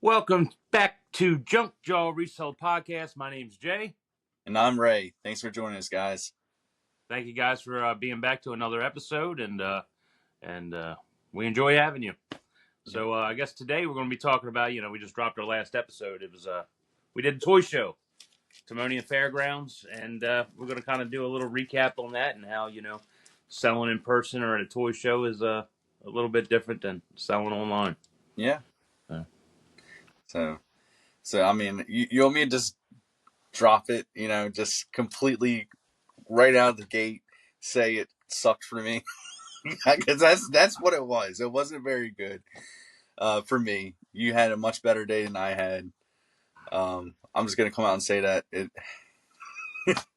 Welcome back to Junk Jaw Resale Podcast. My name's Jay. And I'm Ray. Thanks for joining us, guys. Thank you guys for being back to another episode, and we enjoy having you. So I guess today we're going to be talking about, we just dropped our last episode. It was we did a toy show, Timonian Fairgrounds, and we're going to kind of do a little recap on that and how selling in person or at a toy show is a little bit different than selling online. Yeah. So I mean, you want me to just drop it, just completely right out of the gate, say it sucked for me, because that's what it was. It wasn't very good for me. You had a much better day than I had. I'm just gonna come out and say that it.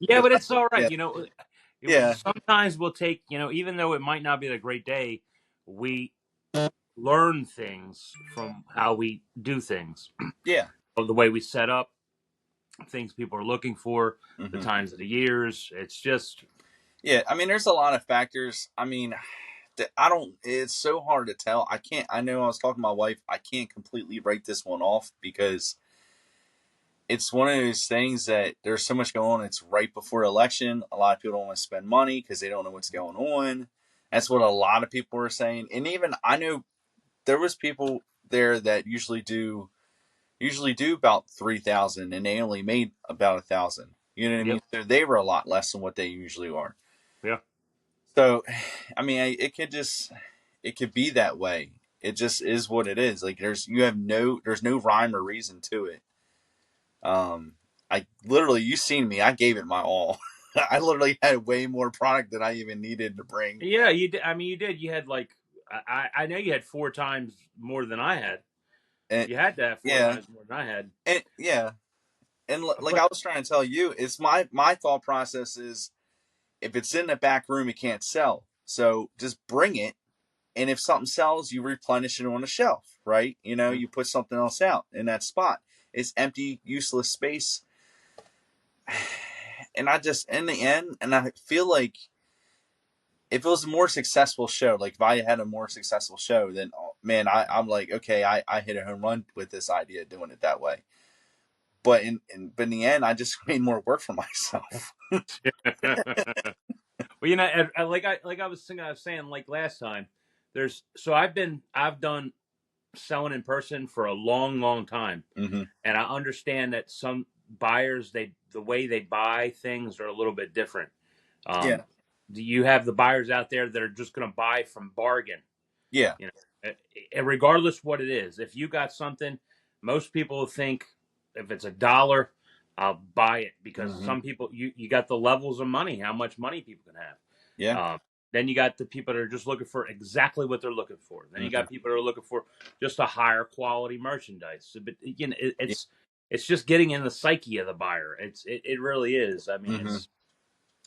Yeah, but it's all right. Yeah. Sometimes we'll take, even though it might not be a great day, we learn things from how we do things. Yeah. The way we set up, things people are looking for, Mm-hmm. the times of the years. It's just. Yeah, I mean, there's a lot of factors. I mean, it's so hard to tell. I know I was talking to my wife, I can't completely write this one off because it's one of those things that there's so much going on. It's right before election. A lot of people don't want to spend money because they don't know what's going on. That's what a lot of people were saying. And even I know there was people there that usually do about 3,000 and they only made about 1,000. You know what I mean? So they were a lot less than what they usually are. Yeah. So, I mean, it could be that way. It just is what it is. Like there's no rhyme or reason to it. I literally, you seen me. I gave it my all. I literally had way more product than I even needed to bring. Yeah, you did. I mean, you did. You had like, I know you had 4 times more than I had. And, you had to have 4 times more than I had. And yeah, and like I was trying to tell you, it's my thought process is, if it's in the back room, it can't sell. So just bring it, and if something sells, you replenish it on the shelf, right? You put something else out in that spot. It's empty, useless space. And I just, in the end, and I feel like if it was a more successful show, like if I had a more successful show, then man, I'm like, okay, I hit a home run with this idea of doing it that way. But in the end, I just made more work for myself. Well, like I was saying like last time, I've done selling in person for a long time, Mm-hmm. and I understand that some buyers, the way they buy things are a little bit different. Yeah. You have the buyers out there that are just going to buy from bargain. Yeah. And regardless what it is, if you got something, most people think if it's $1, I'll buy it, because some people, you got the levels of money, how much money people can have. Yeah. Then you got the people that are just looking for exactly what they're looking for. Then you got people that are looking for just a higher quality merchandise. But it's just getting in the psyche of the buyer. It really is. I mean,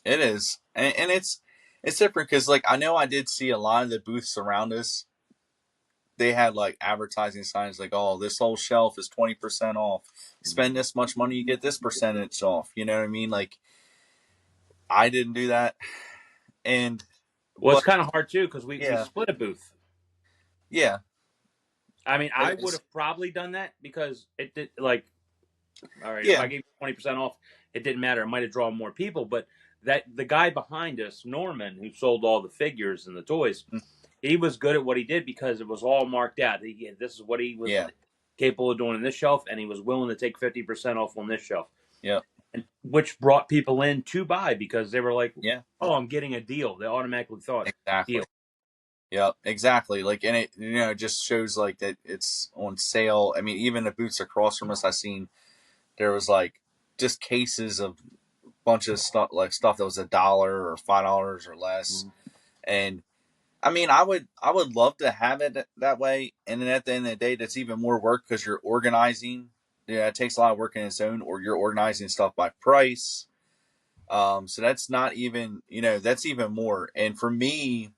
it is, and it's different because like I know I did see a lot of the booths around us. They had like advertising signs like, "Oh, this whole shelf is 20% off. Spend this much money, you get this percentage off." You know what I mean? Like, I didn't do that, and it's kind of hard too because we split a booth. Yeah. I mean, I would have probably done that because it did, like, all right, if I gave 20% off, it didn't matter. It might have drawn more people, but that the guy behind us, Norman, who sold all the figures and the toys, he was good at what he did because it was all marked out. This is what he was capable of doing in this shelf, and he was willing to take 50% off on this shelf. Yeah. And which brought people in to buy because they were like, "Oh, I'm getting a deal." They automatically thought, exactly. Deal. Yeah, exactly. Like, and it just shows like that it's on sale. I mean, even the booths across from us, I seen there was like just cases of bunch of stuff that was $1 or $5 or less. And I mean, I would love to have it that way. And then at the end of the day, that's even more work because you're organizing. Yeah, it takes a lot of work in its own, or you're organizing stuff by price. So that's not even, that's even more. And for me,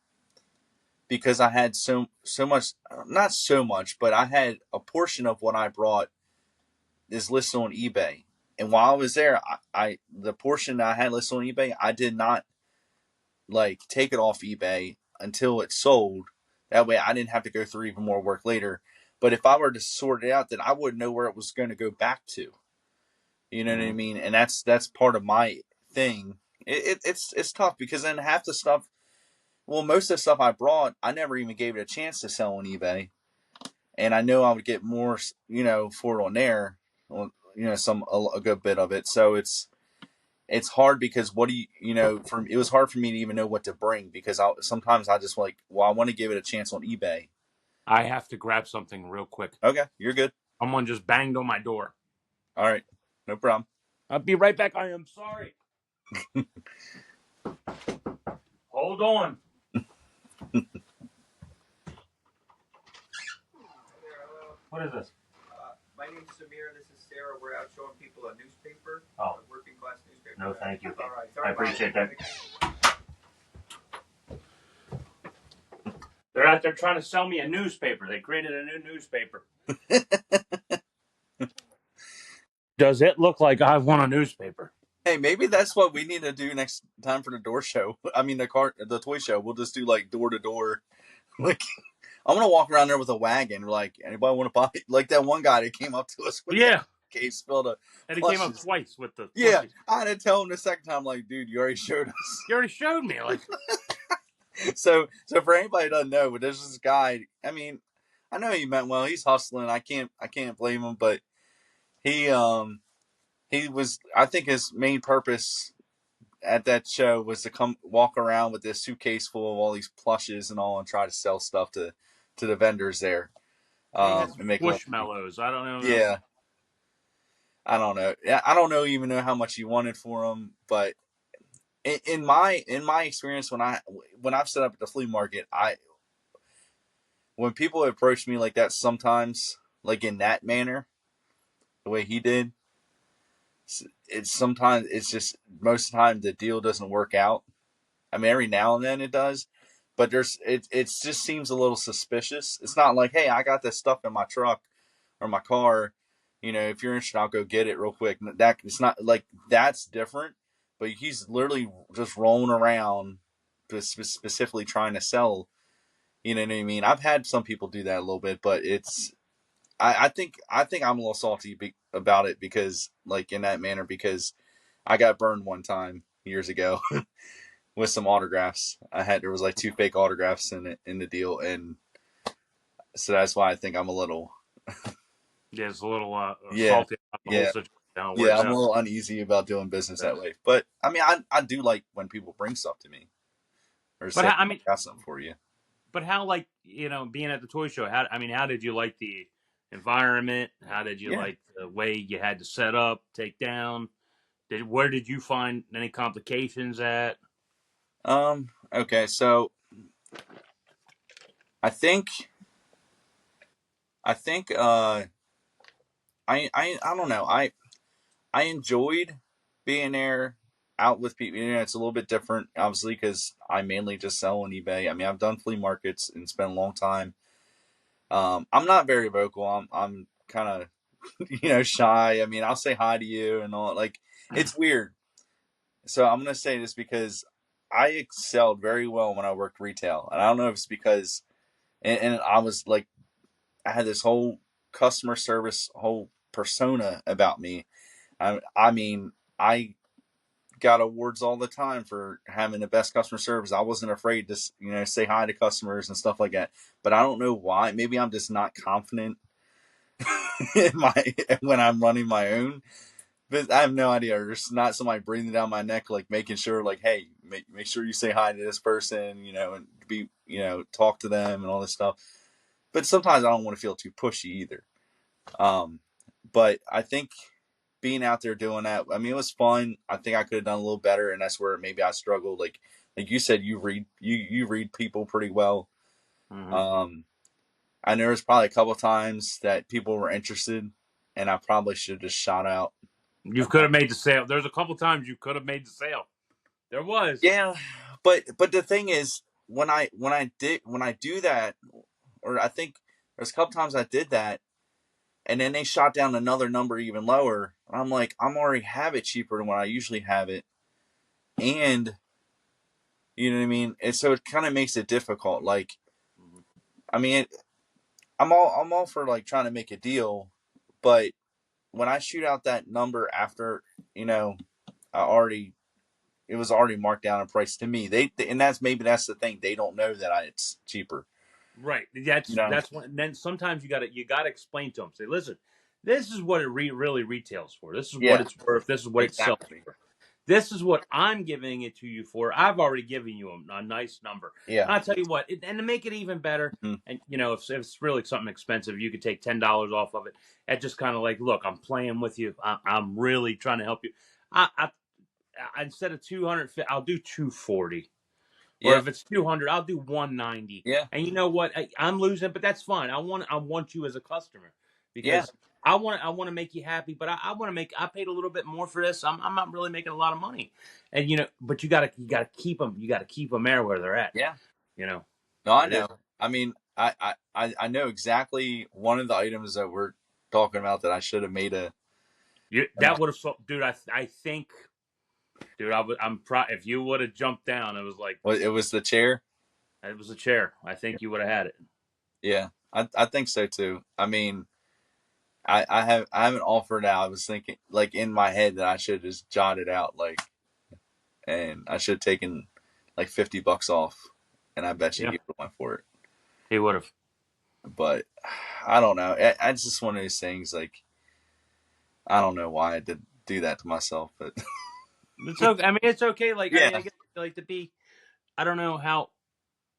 because I had so much, not so much, but I had a portion of what I brought is listed on eBay. And while I was there, I the portion that I had listed on eBay, I did not like take it off eBay until it sold. That way I didn't have to go through even more work later. But if I were to sort it out, then I wouldn't know where it was going to go back to. You know what I mean? And that's part of my thing. It's tough because then half the stuff, well, most of the stuff I brought, I never even gave it a chance to sell on eBay, and I know I would get more, for it on there, a good bit of it. So it's hard because what do it was hard for me to even know what to bring because sometimes I just like, well, I want to give it a chance on eBay. I have to grab something real quick. Okay, you're good. Someone just banged on my door. All right, no problem. I'll be right back. I am sorry. Hold on. What is this? My name's Samir. This is Sarah. We're out showing people a newspaper. Oh. A working class newspaper. No, thank you. All right. I appreciate that. They're out there trying to sell me a newspaper. They created a new newspaper. Does it look like I want a newspaper? Hey, maybe that's what we need to do next time for the door show. I mean, the toy show. We'll just do like door to door. Like, I'm gonna walk around there with a wagon. Like, anybody want to buy? Like that one guy that came up to us with that case filled of. And he came up twice with the. Yeah, I had to tell him the second time. Like, dude, you already showed us. You already showed me. Like. So for anybody who doesn't know, but there's this guy. I mean, I know he meant well. He's hustling. I can't blame him, but he was. I think his main purpose at that show was to come walk around with this suitcase full of all these plushes and all, and try to sell stuff to the vendors there. And make Squishmallows. I don't know. Yeah, I don't know. I don't even know how much he wanted for them, but. In my experience, when I've set up at the flea market, when people approach me like that, sometimes like in that manner, the way he did, sometimes it's just most of the time the deal doesn't work out. I mean, every now and then it does, but it just seems a little suspicious. It's not like, hey, I got this stuff in my truck or my car. If you're interested, I'll go get it real quick. That it's not like that's different. But he's literally just rolling around, specifically trying to sell. You know what I mean? I've had some people do that a little bit, but I think I'm a little salty about it because, like, in that manner, because I got burned one time years ago with some autographs. There was like 2 fake autographs in the deal, and so that's why I think I'm a little. Yeah, it's a little salty about the whole situation. I'm a little uneasy about doing business that way. But I mean, I do like when people bring stuff to me, or say, I got something for you. But how, like, being at the toy show? How did you like the environment? How did you like the way you had to set up, take down? Where did you find any complications at? Okay, so I think I don't know. I enjoyed being there out with people. It's a little bit different, obviously, because I mainly just sell on eBay. I mean, I've done flea markets and spent a long time. I'm not very vocal. I'm kind of, shy. I mean, I'll say hi to you and all. Like, it's weird. So I'm going to say this because I excelled very well when I worked retail. And I don't know if it's because, and I was like, I had this whole customer service, whole persona about me. I mean, I got awards all the time for having the best customer service. I wasn't afraid to, say hi to customers and stuff like that. But I don't know why. Maybe I'm just not confident when I'm running my own. But I have no idea. There's not somebody breathing down my neck, like making sure, like, hey, make sure you say hi to this person, and be, talk to them and all this stuff. But sometimes I don't want to feel too pushy either. But I think being out there doing that, I mean, it was fun. I think I could have done a little better, and that's where maybe I struggled. Like you said, you read people pretty well. Mm-hmm. I know there's probably a couple of times that people were interested, and I probably should have just shot out. You could have made the sale. There's a couple times you could have made the sale. There was. Yeah, but the thing is, when I do that, or I think there's a couple times I did that, and then they shot down another number even lower. I'm like, I'm already have it cheaper than what I usually have it, and you know what I mean. And so it kind of makes it difficult. Like, I mean, I'm all for like trying to make a deal, but when I shoot out that number after, you know, I already it was already marked down in price to me. And that's the thing. They don't know that it's cheaper. Right. You know. That's when. Then sometimes you gotta explain to them. Say, listen, this is what it really retails for. This is what Yeah. it's worth. This is what it sells Exactly. for. This is what I'm giving it to you for. I've already given you a nice number. Yeah. And I'll tell you what, and to make it even better, Mhm. and if it's really something expensive, you could take $10 off of it. And just kind of like, look, I'm playing with you. I'm really trying to help you. Instead of 200, I'll do 240. Or Yeah. if it's 200, I'll do 190. Yeah. And you know what? I'm losing, but that's fine. I want you as a customer Yeah. because I want to make you happy. But I paid a little bit more for this. I'm not really making a lot of money, and but you gotta keep them. You gotta keep them there where they're at. Yeah. You know, No, I it is. know. I mean, I know exactly one of the items that we're talking about that I should have made That would have sold, dude. I think, dude. If you would have jumped down, it was like well, it was the chair. it was a chair. I think you would have had it. Yeah. I think so too. I mean, I haven't offered out. I was thinking like in my head that I should just jot it out like, and I should have taken like $50 off, and I bet you Yeah, he would have went for it. he would have. But I don't know. It's just one of those things. Like I don't know why I did do that to myself, but It's okay. I mean, it's okay. Like, I mean, yeah, I guess like to be. I don't know how.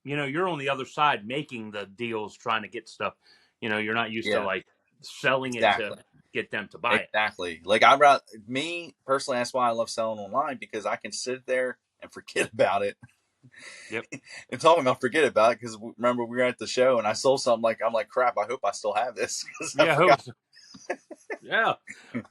You're on the other side making the deals, trying to get stuff. You're not used to yeah, like selling it to exactly, get them to buy it. exactly. Like I rather me personally. That's why I love selling online because I can sit there and forget about it. Yep. And talking about forget about it because remember we were at the show and I sold something like I'm like crap. I hope I still have this because I Yeah. forgot. Yeah.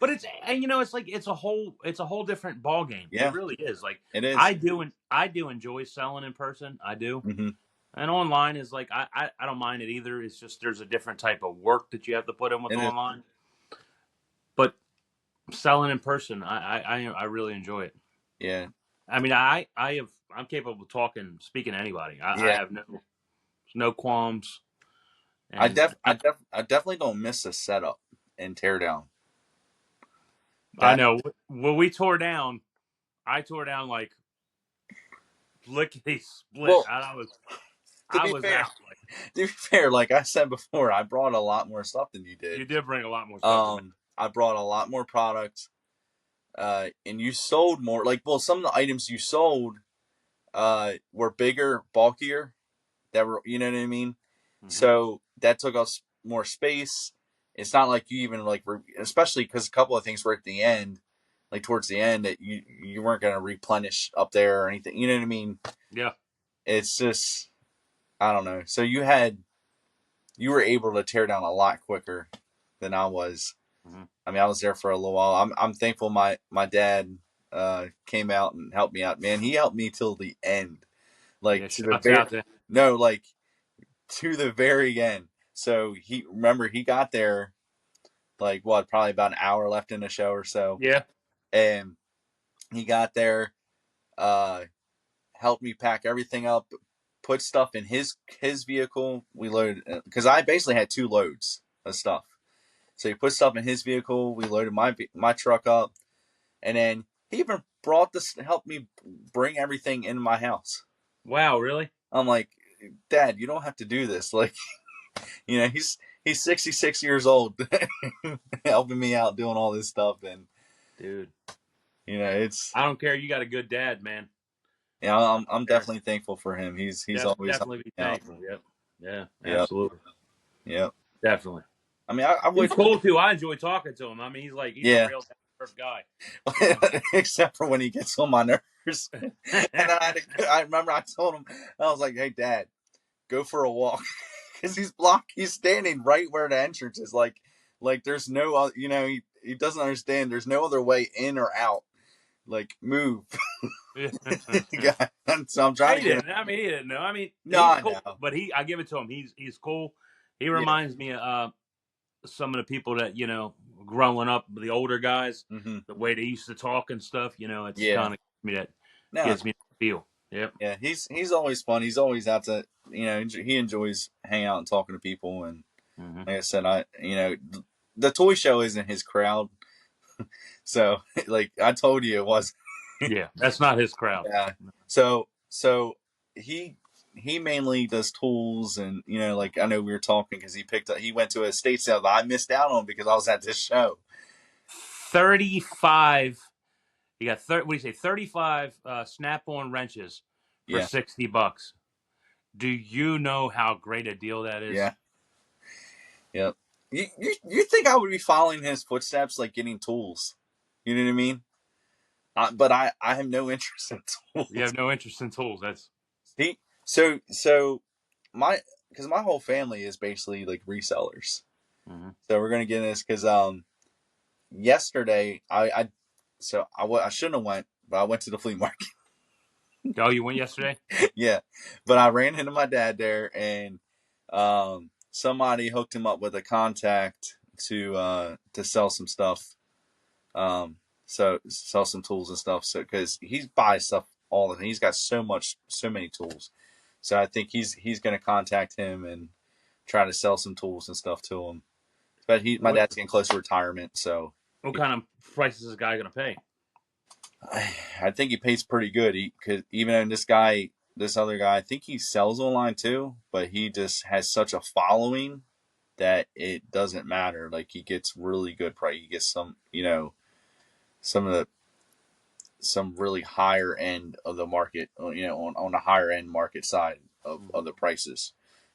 But it's a whole different ball game. It Yeah, really is. Like it is. I do enjoy selling in person. I do. Mm-hmm. And online is like I don't mind it either. It's just there's a different type of work that you have to put in with It is. online. But selling in person, I really enjoy it. Yeah, I mean, I'm capable of speaking to anybody. I yeah. have no qualms. And I definitely don't miss a setup and tear down. I That know when we tore down, I tore down like lickety split. well, I was to I be was fair, out. Like like I said before, I brought a lot more stuff than you did. you did bring a lot more stuff to me. I brought a lot more product. And you sold more. Like, well, some of the items you sold, were bigger, bulkier. That were, you know what I mean. Mm-hmm. So that took us more space. It's not like you even like, especially because a couple of things were at the end, like towards the end that you weren't going to replenish up there or anything. You know what I mean? Yeah. It's just, I don't know. So you were able to tear down a lot quicker than I was. Mm-hmm. I mean, I was there for a little while. I'm thankful my dad came out and helped me out. Man, he helped me till the end, like Yeah, to the shouts out to like to the very end. So he got there like what, probably about an hour left in the show or so, yeah. and he got there, helped me pack everything up, put stuff in his vehicle. We loaded because I basically had 2 loads of stuff. So he put stuff in his vehicle. We loaded my truck up, and then he even helped me bring everything in my house. Wow, really? I'm like, Dad, you don't have to do this. Like, he's 66 years old, helping me out doing all this stuff, and Dude, it's. I don't care. You got a good dad, man. Yeah, I'm definitely thankful for him. He's always definitely be helping me out. thankful. Yep. Yeah, Yep. absolutely. Yep. Definitely. I mean, I He's would. cool too. I enjoy talking to him. I mean, he's Yeah. a real perfect guy. Except for when he gets on my nerves. And I remember I told him, I was like, hey, Dad, go for a walk. Because he's standing right where the entrance is. Like there's no, he doesn't understand. There's no other way in or out. Like, move. So I'm trying to get him. I mean, he didn't know. I mean, No, he's cool, I know. but I give it to him. He's cool. He reminds me of some of the people that growing up, the older guys, Mm-hmm. the way they used to talk and stuff. It's Yeah. kind of gives me that feel. Yep. Yeah, he's always fun. He's always out to, he enjoys hanging out and talking to people, and Hmm. Like I said, the toy show isn't his crowd. So, like I told you, it was. Yeah, that's not his crowd. Yeah. So he mainly does tools, and like I know we were talking because he went to a estate sale that I missed out on because I was at this show. 35. You got 30, what do you say? 35 snap-on wrenches for Yeah. $60. Do you know how great a deal that is? Yeah. Yep. You think I would be following his footsteps, like getting tools? You know what I mean? But I have no interest in tools. You have no interest in tools. That's He so my because my whole family is basically like resellers. So we're gonna get in this because yesterday I shouldn't have went, but I went to the flea market. Oh, you went yesterday? Yeah, but I ran into my dad there, and somebody hooked him up with a contact to sell some stuff. So sell some tools and stuff. So because he buys stuff all the time, he's got so many tools. So I think he's going to contact him and try to sell some tools and stuff to him. But my dad's getting close to retirement, so What kind of price is this guy going to pay? I think he pays pretty good. Cause even though this other guy, I think he sells online too, but he just has such a following that it doesn't matter. Like he gets really good price. He gets some really higher end of the market, on the higher end market side of the prices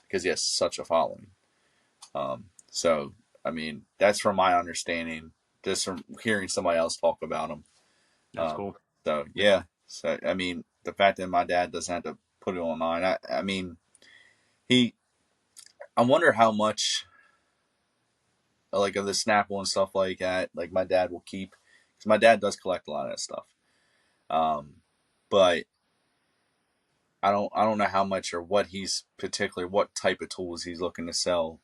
because he has such a following. So I mean, that's from my understanding, just from hearing somebody else talk about him. That's cool. So yeah. So I mean, the fact that my dad doesn't have to put it online, I mean, I wonder how much like of the Snapple and stuff like that, like my dad will keep, because my dad does collect a lot of that stuff. But I don't know how much or what type of tools he's looking to sell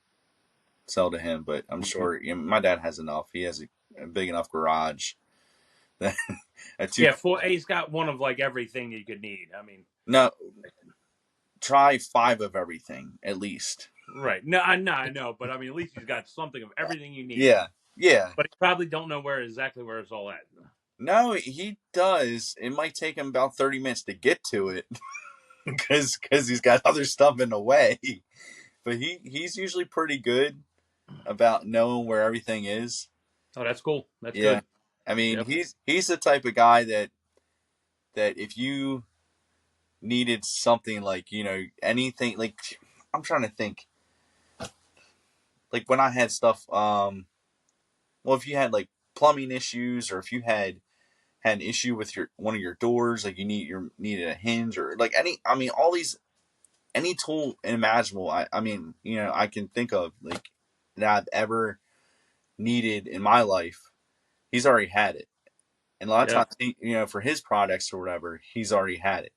to him. But I'm sure my dad has enough. He has a big enough garage. He's got one of like everything you could need. I mean, no, try 5 of everything at least. Right. No, I know, but I mean, at least he's got something of everything you need. Yeah. But he probably don't know exactly where it's all at. No, he does. It might take him about 30 minutes to get to it because he's got other stuff in the way. But he's usually pretty good about knowing where everything is. Oh, that's cool. That's good. I mean, he's the type of guy that if you needed something like, anything, like I'm trying to think. Like when I had stuff, if you had like plumbing issues, or if you had an issue with one of your doors, like you needed a hinge, or like any tool imaginable. I mean, I can think of like that I've ever needed in my life. He's already had it, and a lot of times, for his products or whatever, he's already had it.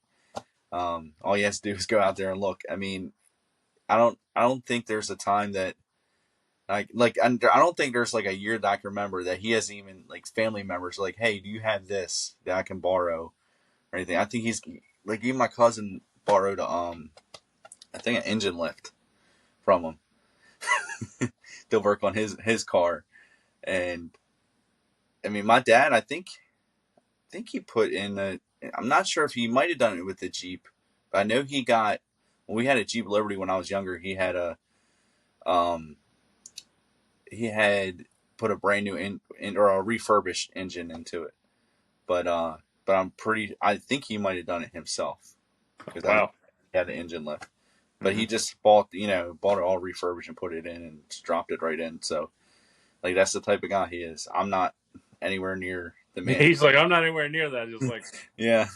All he has to do is go out there and look. I mean, I don't think there's a time that I don't think there's like a year that I can remember that he hasn't even like family members like, hey, do you have this that I can borrow or anything? I think he's like, even my cousin borrowed I think an engine lift from him to work on his car. And I mean, my dad, I think he put in I'm not sure if he might have done it with the Jeep, but I know when we had a Jeep Liberty when I was younger, he had he had put a brand new or a refurbished engine into it. But I think he might have done it himself. Because he had an engine lift. But he just bought it all refurbished and put it in and just dropped it right in. So like that's the type of guy he is. I'm not anywhere near the man. He's like, I'm not anywhere near that. Just like yeah.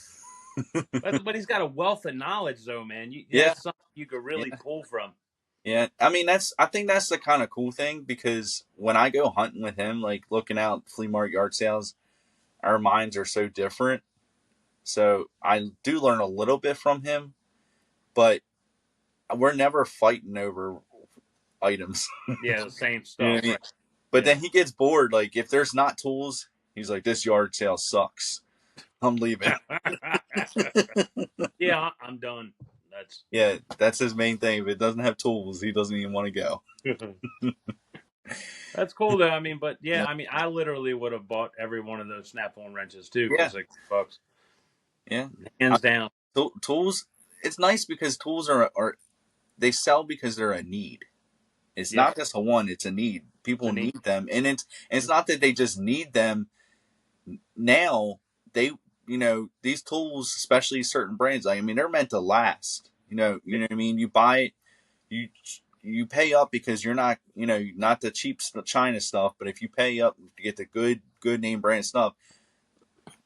but he's got a wealth of knowledge though, man. That's something you could really pull from. Yeah, I mean I think that's the kind of cool thing, because when I go hunting with him, like looking out flea market yard sales, our minds are so different. So I do learn a little bit from him, but we're never fighting over items. Yeah, the same stuff. You know what I mean? But then he gets bored. Like if there's not tools, he's like, this yard sale sucks. I'm leaving. Yeah, I'm done. that's his main thing. If it doesn't have tools, he doesn't even want to go. That's cool though. I mean, but yeah, Yeah. I mean, I literally would have bought every one of those snap-on wrenches too for Yeah. $60, Yeah. hands down. Tools. It's nice because tools are they sell because they're a need. It's Yep. not just a want; it's a need. People It's a need. need them, and it's not that they just need them. Now they, these tools, especially certain brands. I mean, they're meant to last. You know what I mean. You buy it, you pay up because you're not, not the cheap China stuff. But if you pay up to get the good name brand stuff,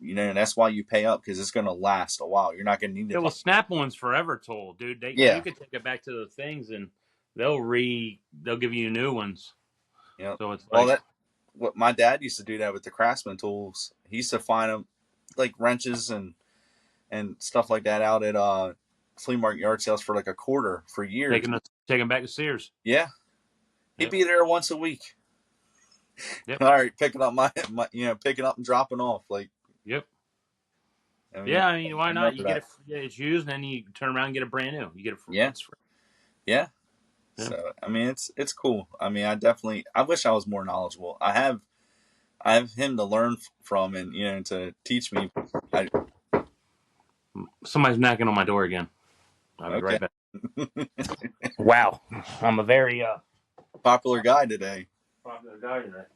that's why you pay up because it's going to last a while. You're not going to need Yeah, it. well, Snap-on's forever tool, dude. Yeah. You could take it back to the things and they'll give you new ones. So it's like, what my dad used to do that with the Craftsman tools. He used to find them like wrenches and stuff like that out at flea market yard sales for like a quarter for years. taking back to Sears. Yeah, he'd be there once a week. Yep. All right, picking up my picking up and dropping off. Like, yep. I mean, why not? You get it. It's used, and then you turn around and get a brand new. You get it. Yeah. It's free. Yeah. So I mean, it's cool. I mean, I wish I was more knowledgeable. I have him to learn from and to teach me. Somebody's knocking on my door again. I'll be right Okay. back. Wow, I'm a very Popular guy today. popular guy today.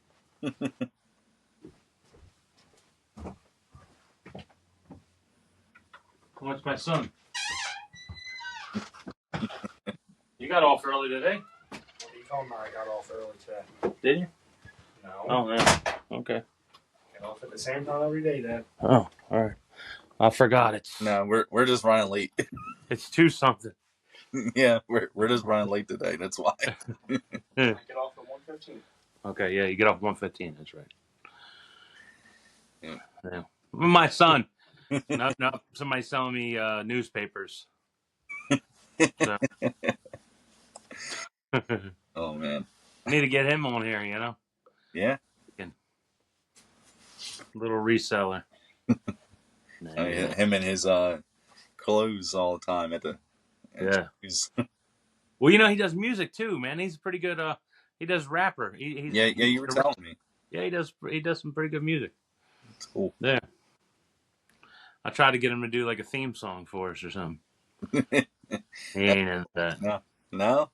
What's my son? You got off early today? He told me I got off early today. Did you? No. Oh, yeah. Okay. Get off at the same time every day, Dad. Oh, all right. I forgot it's No, we're just running late. it's 2 something. Yeah, we're just running late today. That's why. I get off at 1:15. Okay, yeah, you get off 1:15. That's right. Yeah. My son. No, somebody's selling me newspapers. So. Oh man. Need to get him on here, Yeah. Little reseller. I mean, him and his clothes all the time at the. Yeah. Well, he does music too, man. He's pretty good. He does rapper. Yeah, you were telling me. Yeah, he does some pretty good music. That's cool. Yeah. I tried to get him to do like a theme song for us or something. He ain't into that. No.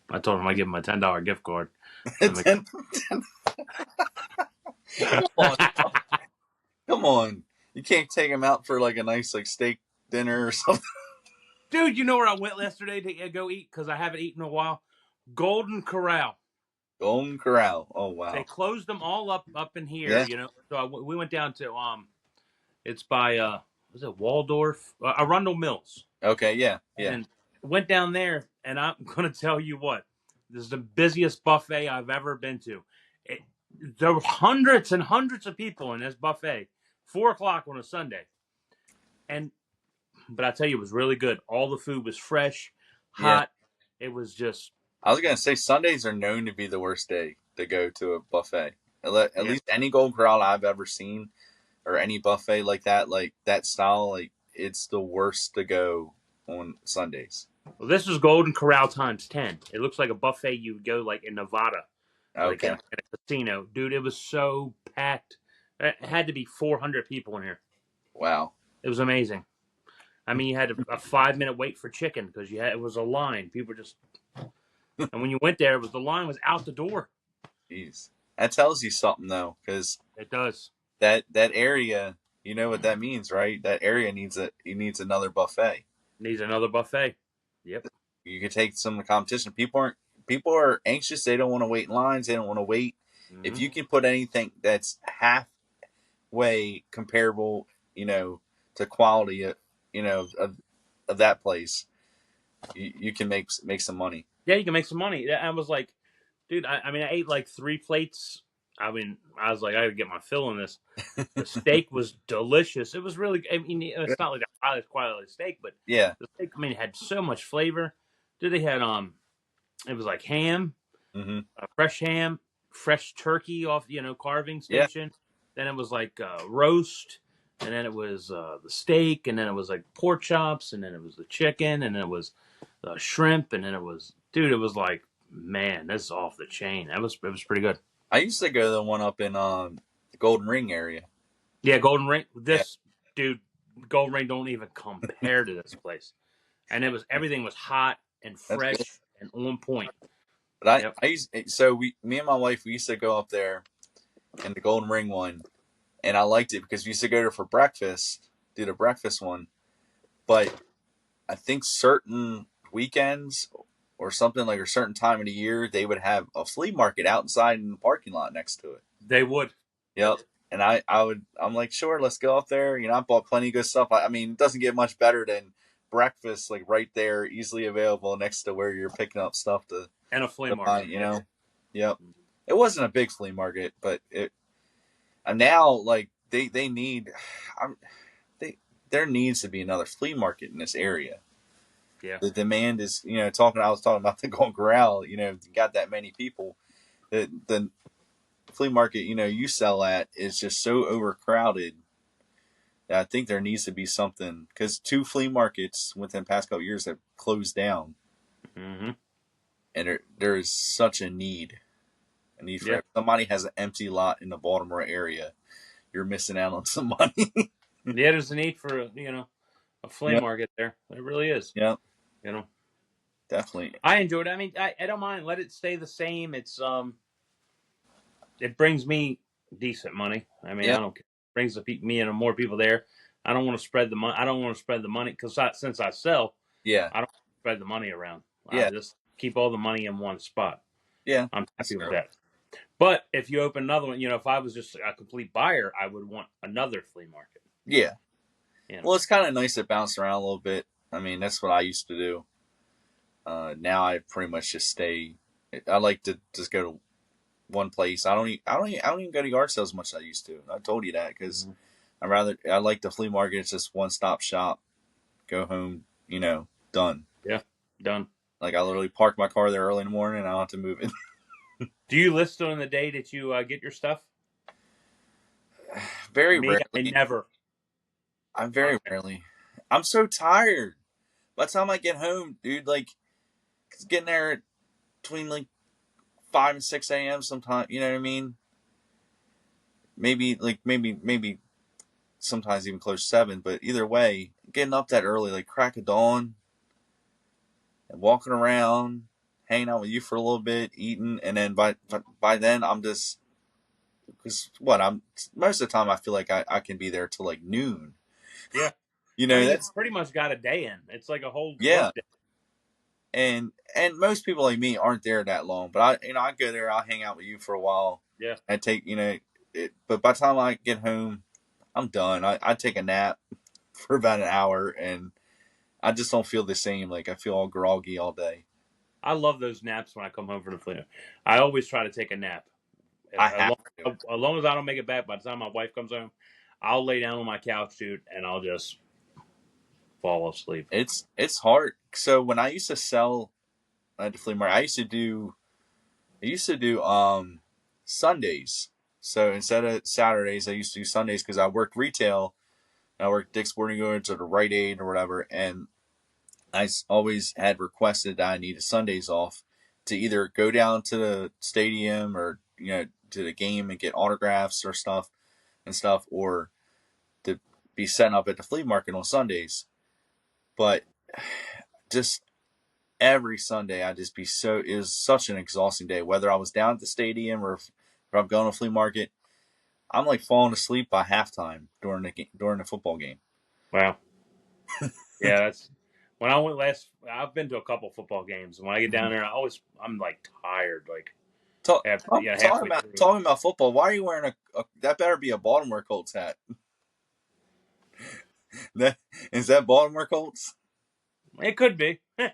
I told him I'd give him a $10 gift card. Come on. You can't take him out for like a nice steak dinner or something. Dude, you know where I went yesterday to go eat because I haven't eaten in a while? Golden Corral. Golden Corral. Oh wow. They closed them all up in here. Yeah. So we went down to it's by was it Waldorf? Arundel Mills. Okay. Yeah. And went down there, and I'm gonna tell you what, this is the busiest buffet I've ever been to. There were hundreds and hundreds of people in this buffet. 4:00 on a Sunday, but I tell you, it was really good. All the food was fresh, hot. Yeah. It was just. I was gonna say Sundays are known to be the worst day to go to a buffet. At least any Golden Corral I've ever seen, or any buffet like that style, it's the worst to go on Sundays. Well, this was Golden Corral times 10. It looks like a buffet you would go like in Nevada, okay, like in a casino, dude. It was so packed. It had to be 400 people in here. Wow, it was amazing. I mean, you had a 5-minute wait for chicken because it was a line. People just, and when you went there, the line was out the door. Jeez, that tells you something though, because it does. That area, you know what that means, right? That area needs another buffet. Needs another buffet. Yep. You can take some of the competition. People are anxious. They don't want to wait in lines. They don't want to wait. Mm-hmm. If you can put anything that's halfway comparable, to quality, of that place, you can make some money. Yeah, you can make some money. I was like, dude, I ate like 3 plates. I mean, I was like, I gotta get my fill in this. The steak was delicious. It was really. I mean, it's not like the highest quality steak, but yeah, the steak. I mean, it had so much flavor. Dude, they had it was like ham, fresh ham, fresh turkey off carving station. Yeah. Then it was like roast. and then it was the steak, and then it was like pork chops, and then it was the chicken, and then it was the shrimp, and then it was, dude, it was like, man, this is off the chain. It was pretty good. I used to go to the one up in the Golden Ring area. Yeah, Golden Ring. Yeah. Dude, Golden Ring don't even compare to this place. And everything was hot and fresh and on point. But me and my wife, we used to go up there in the Golden Ring one, and I liked it because we used to go there for breakfast, do the breakfast one. But I think certain weekends or something, like a certain time of the year, they would have a flea market outside in the parking lot next to it. They would. Yep. And I'm like, sure, let's go up there. I bought plenty of good stuff. I mean, it doesn't get much better than breakfast, like right there, easily available next to where you're picking up stuff to And a flea market. buy, Yep. It wasn't a big flea market, but and now like they need, there needs to be another flea market in this area. Yeah. The demand is, I was talking about the Golden Corral, you got that many people. The flea market, you sell at is just so overcrowded that I think there needs to be something, because 2 flea markets within the past couple of years have closed down. Mm-hmm. And there is such a need for if somebody has an empty lot in the Baltimore area, you're missing out on some money. Yeah, there's a need for a flea market there. It really is. Yeah. Definitely. I enjoyed it. I mean, I don't mind. Let it stay the same. It's it brings me decent money. I mean, I don't care. It brings me and more people there. I don't want to spread the money. I don't want to spread the money because since I sell, I don't spread the money around. I just keep all the money in one spot. Yeah, I'm happy with that. But if you open another one, if I was just a complete buyer, I would want another flea market. Yeah. Well, it's kind of nice to bounce around a little bit. I mean, that's what I used to do. Now I pretty much just stay. I like to just go to one place. I don't even go to yard sales as much as I used to. I told you that because I like the flea market. It's just one stop shop. Go home, done. Yeah, done. Like I literally park my car there early in the morning and I don't have to move it. Do you list on the day that you get your stuff? Very rarely. I never. I'm very rarely. I'm so tired. By the time I get home, dude, like, it's getting there between like 5 and 6 a.m. sometimes. You know what I mean? Maybe sometimes even close to 7. But either way, getting up that early, like crack of dawn, and walking around, hanging out with you for a little bit, eating, and then by then I'm just, because most of the time I feel like I can be there till like noon. Yeah. That's pretty much got a day in. It's like a whole day. And most people like me aren't there that long, but I go there, I'll hang out with you for a while. Yeah. I take, but by the time I get home, I'm done. I take a nap for about an hour and I just don't feel the same. Like I feel all groggy all day. I love those naps when I come home from the flea. I always try to take a nap. As long as I don't make it back by the time my wife comes home, I'll lay down on my couch, dude, and I'll just fall asleep. It's hard. So when I used to sell at the flea market, I used to do Sundays. So instead of Saturdays, I used to do Sundays because I worked retail. I worked Dick's Sporting Goods or the Rite Aid or whatever, and I always had requested that I needed Sundays off to either go down to the stadium or to the game and get autographs or stuff, or to be setting up at the flea market on Sundays. But just every Sunday, it was such an exhausting day. Whether I was down at the stadium or if I'm going to a flea market, I'm like falling asleep by halftime during the football game. Wow. Yeah, that's when I went last. I've been to a couple football games, and when I get down there, I'm like tired. Like talking about football. Why are you wearing that? Better be a Baltimore Colts hat. Is that Baltimore Colts? It could be. You're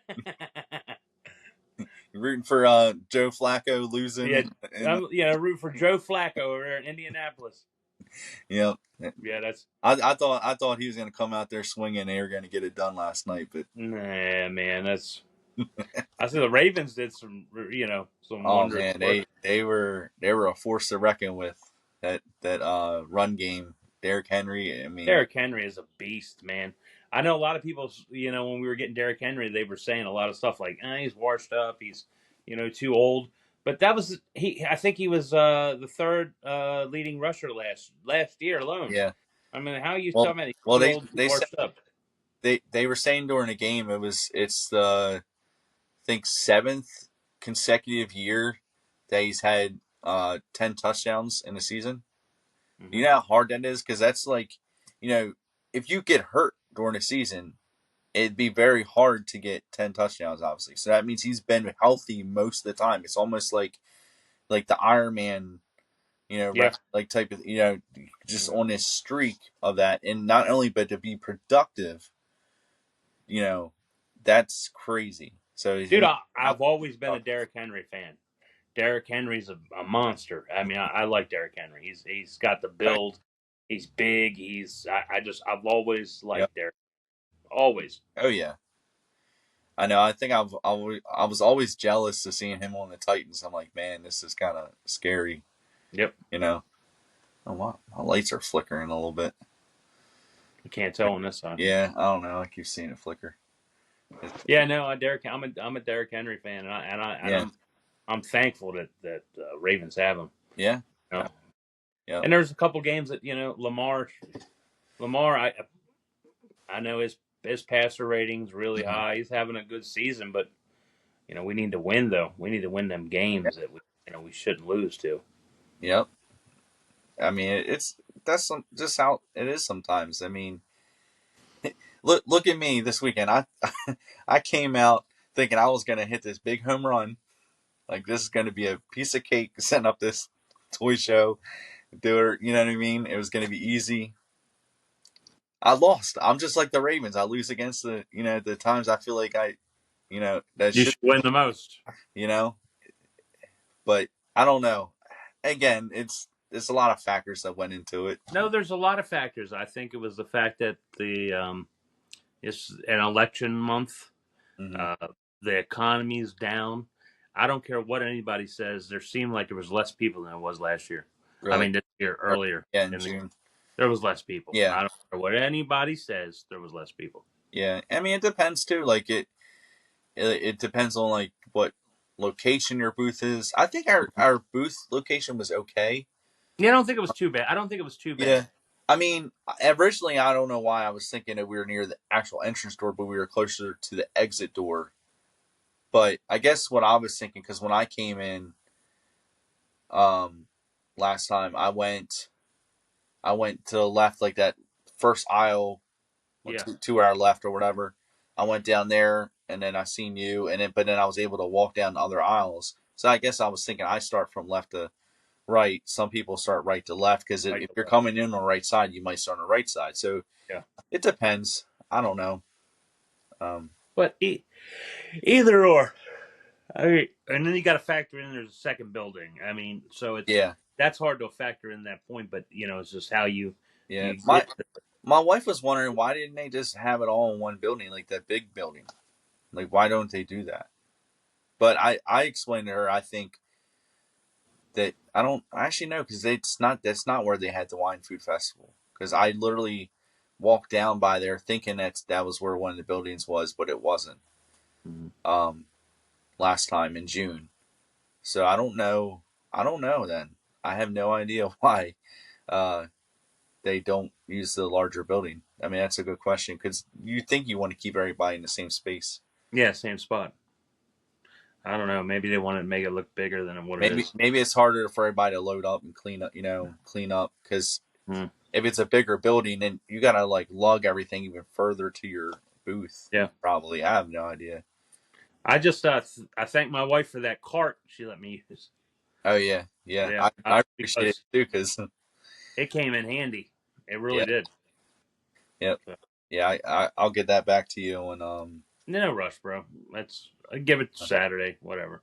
rooting for Joe Flacco losing. Yeah, root for Joe Flacco over there in Indianapolis. Yep. Yeah, that's. I thought he was going to come out there swinging. And they were going to get it done last night, but nah, man, that's. I see the Ravens did some. Some. Oh man, they were a force to reckon with. That run game Derrick Henry. I mean, Derrick Henry is a beast, man. I know a lot of people, when we were getting Derrick Henry, they were saying a lot of stuff like, he's washed up, he's, too old. But that was he. I think he was the third leading rusher last year alone. yeah. I mean, how are you Well, talking about well, too old to be they said washed up? they were saying during the game it's the I think 7th consecutive year that he's had 10 touchdowns in a season. Mhm. You know how hard that is? Because that's like, if you get hurt during a season, it'd be very hard to get 10 touchdowns, obviously. So that means he's been healthy most of the time. It's almost like the Iron Man, Yeah. like type of, just Mhm. on this streak of that. And not only, but to be productive, that's crazy. So Dude, him, I've always been a Derrick Henry fan. Derrick Henry's a monster. I mean, I like Derrick Henry. He's got the build. He's big. I've always yeah. liked Derrick. Always. Oh yeah. I know. I think I was always jealous of seeing him on the Titans. I'm like, man, this is kind of scary. Yep. Oh, wow. My lights are flickering a little bit. You can't tell on this side. Yeah, I don't know. I keep seeing it flicker. Yeah, no, I'm a Derrick Henry fan, Yeah. I'm thankful that Ravens have him. Yeah. You know? Yeah. And there's a couple games that Lamar, I know his passer rating's really Mhm. high. He's having a good season, but we need to win though. We need to win them games that we shouldn't lose to. Yep. I mean, that's just how it is sometimes. I mean, look at me this weekend. I came out thinking I was gonna hit this big home run. Like this is gonna be a piece of cake setting up this toy show. Do it, you know what I mean? It was gonna be easy. I lost. I'm just like the Ravens. I lose against the times I feel like that You should, should win the most. you know, but I don't know. Again, it's a lot of factors that went into it. No, there's a lot of factors. I think it was the fact that it's an election month. Mm-hmm. The economy's down. I don't care what anybody says. There seemed like there was less people than it was last year. Really? I mean, this year earlier. Yeah, in June. There was less people. Yeah. I don't care what anybody says. There was less people. Yeah, I mean it depends too. Like it depends on like what location your booth is. I think our booth location was okay. Yeah, I don't think it was too bad. Yeah. I mean, originally I don't know why I was thinking that we were near the actual entrance door, but we were closer to the exit door. But I guess what I was thinking, because when I came in, last time I went to the left, like that first aisle, Yeah. to our left or whatever. I went down there, and then I seen you, but then I was able to walk down the other aisles. So I guess I was thinking I start from left to right. Some people start right to left because Right if to you're left. coming in on the right side, you might start on the right side. So Yeah. it depends. I don't know. But either or. And then you got to factor in there's a second building. I mean, so that's hard to factor in that point. But it's just how you. Yeah. You My wife was wondering why didn't they just have it all in one building, like that big building? Like why don't they do that? But I explained to her I think that I don't actually know because that's not where they had the wine food festival, because I literally walked down by there thinking that was where one of the buildings was, but it wasn't. Mhm. Last time in June, so I don't know. Then I have no idea why they don't use the larger building. I mean, that's a good question because you think you want to keep everybody in the same space. Yeah, same spot. I don't know. Maybe they wanted to make it look bigger than what it is. Maybe it's harder for everybody to load up and clean up because if it's a bigger building, then you gotta like lug everything even further to your booth. Yeah, probably. I have no idea. I just I thank my wife for that cart she let me use. Oh yeah. I appreciate it too because it came in handy. It really did. Yep. So. Yeah, I'll get that back to you and No rush, bro. I give it Saturday, whatever.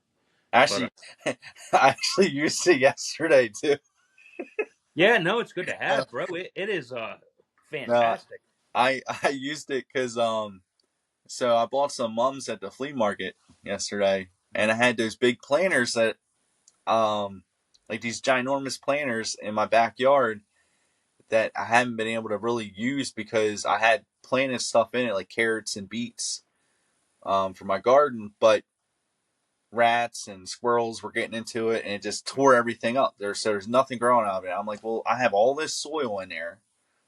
Actually, I actually used it yesterday too. Yeah, no, it's good to have, bro. It is fantastic. No, I used it because so I bought some mums at the flea market yesterday, and I had those big planters that like these ginormous planters in my backyard that I haven't been able to really use because I had planted stuff in it like carrots and beets for my garden, but rats and squirrels were getting into it and it just tore everything up. There's nothing growing out of it. I'm like, well, I have all this soil in there.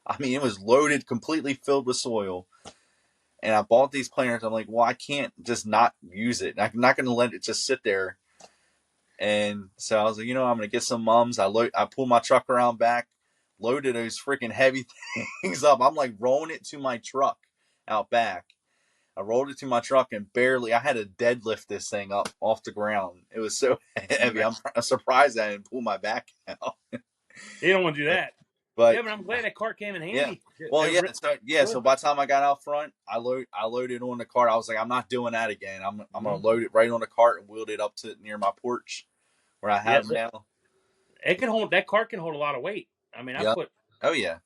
I mean, it was loaded, completely filled with soil. And I bought these planters. I'm like, well, I can't just not use it. I'm not going to let it just sit there. And so I was like, I'm going to get some mums. I pulled my truck around back, loaded those freaking heavy things up. I'm like rolling it to my truck out back. I rolled it to my truck and I had to deadlift this thing up off the ground. It was so heavy. I'm surprised I didn't pull my back out. You don't want to do that. But yeah, but I'm glad that cart came in yeah. handy. Well, yeah. Really So by the time I got out front, I loaded on the cart. I was like, I'm not doing that again. I'm gonna load it right on the cart and wheeled it up to near my porch where I have them now. That cart can hold a lot of weight. I mean, I put 4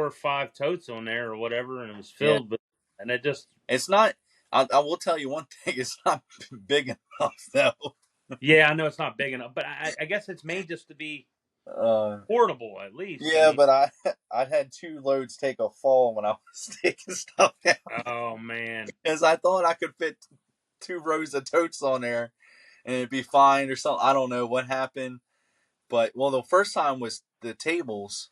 or 5 totes on there or whatever, and it was filled. But and it just it's not. I will tell you one thing. It's not big enough though. Yeah, I know it's not big enough, but I guess it's made just to be portable at least. Yeah, but I had 2 loads take a fall when I was taking stuff down. Oh man! Because I thought I could fit 2 rows of totes on there and it'd be fine or something. I don't know what happened, but the first time was the tables.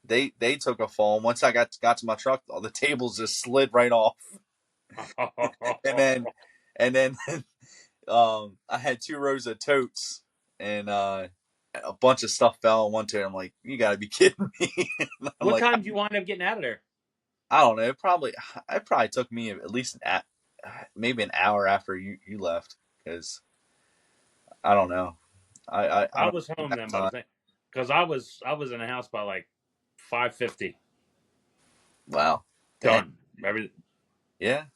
They took a fall. Once I got to my truck, the tables just slid right off. and then I had 2 rows of totes and a bunch of stuff fell on one tote. I'm like, you got to be kidding me! What time do you wind up getting out of there? I don't know. It probably took me at least maybe an hour after you left because I don't know. I was home then, because I was in the house by like 5:50. Wow. Done. Everything. Yeah.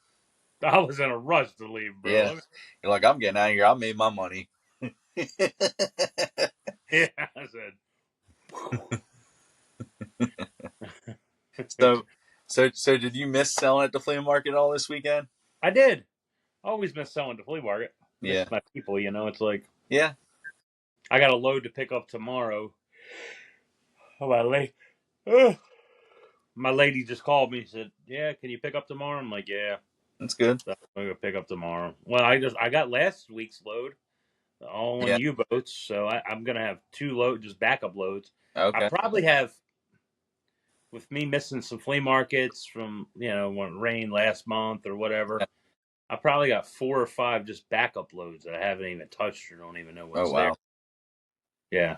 I was in a rush to leave, bro. Yeah. You're like, I'm getting out of here. I made my money. Yeah, I said. So did you miss selling at the flea market all this weekend? I did. I always miss selling at the flea market. Yeah. Miss my people, it's like, yeah. I got a load to pick up tomorrow. Oh, my lady just called me and said, yeah, can you pick up tomorrow? I'm like, yeah. That's good. So I'm going to pick up tomorrow. Well, I got last week's load, all on U-boats, so I'm going to have 2 loads, just backup loads. Okay. I probably have, with me missing some flea markets from, when it rained last month or whatever, I probably got 4 or 5 just backup loads that I haven't even touched or don't even know what's there. Yeah.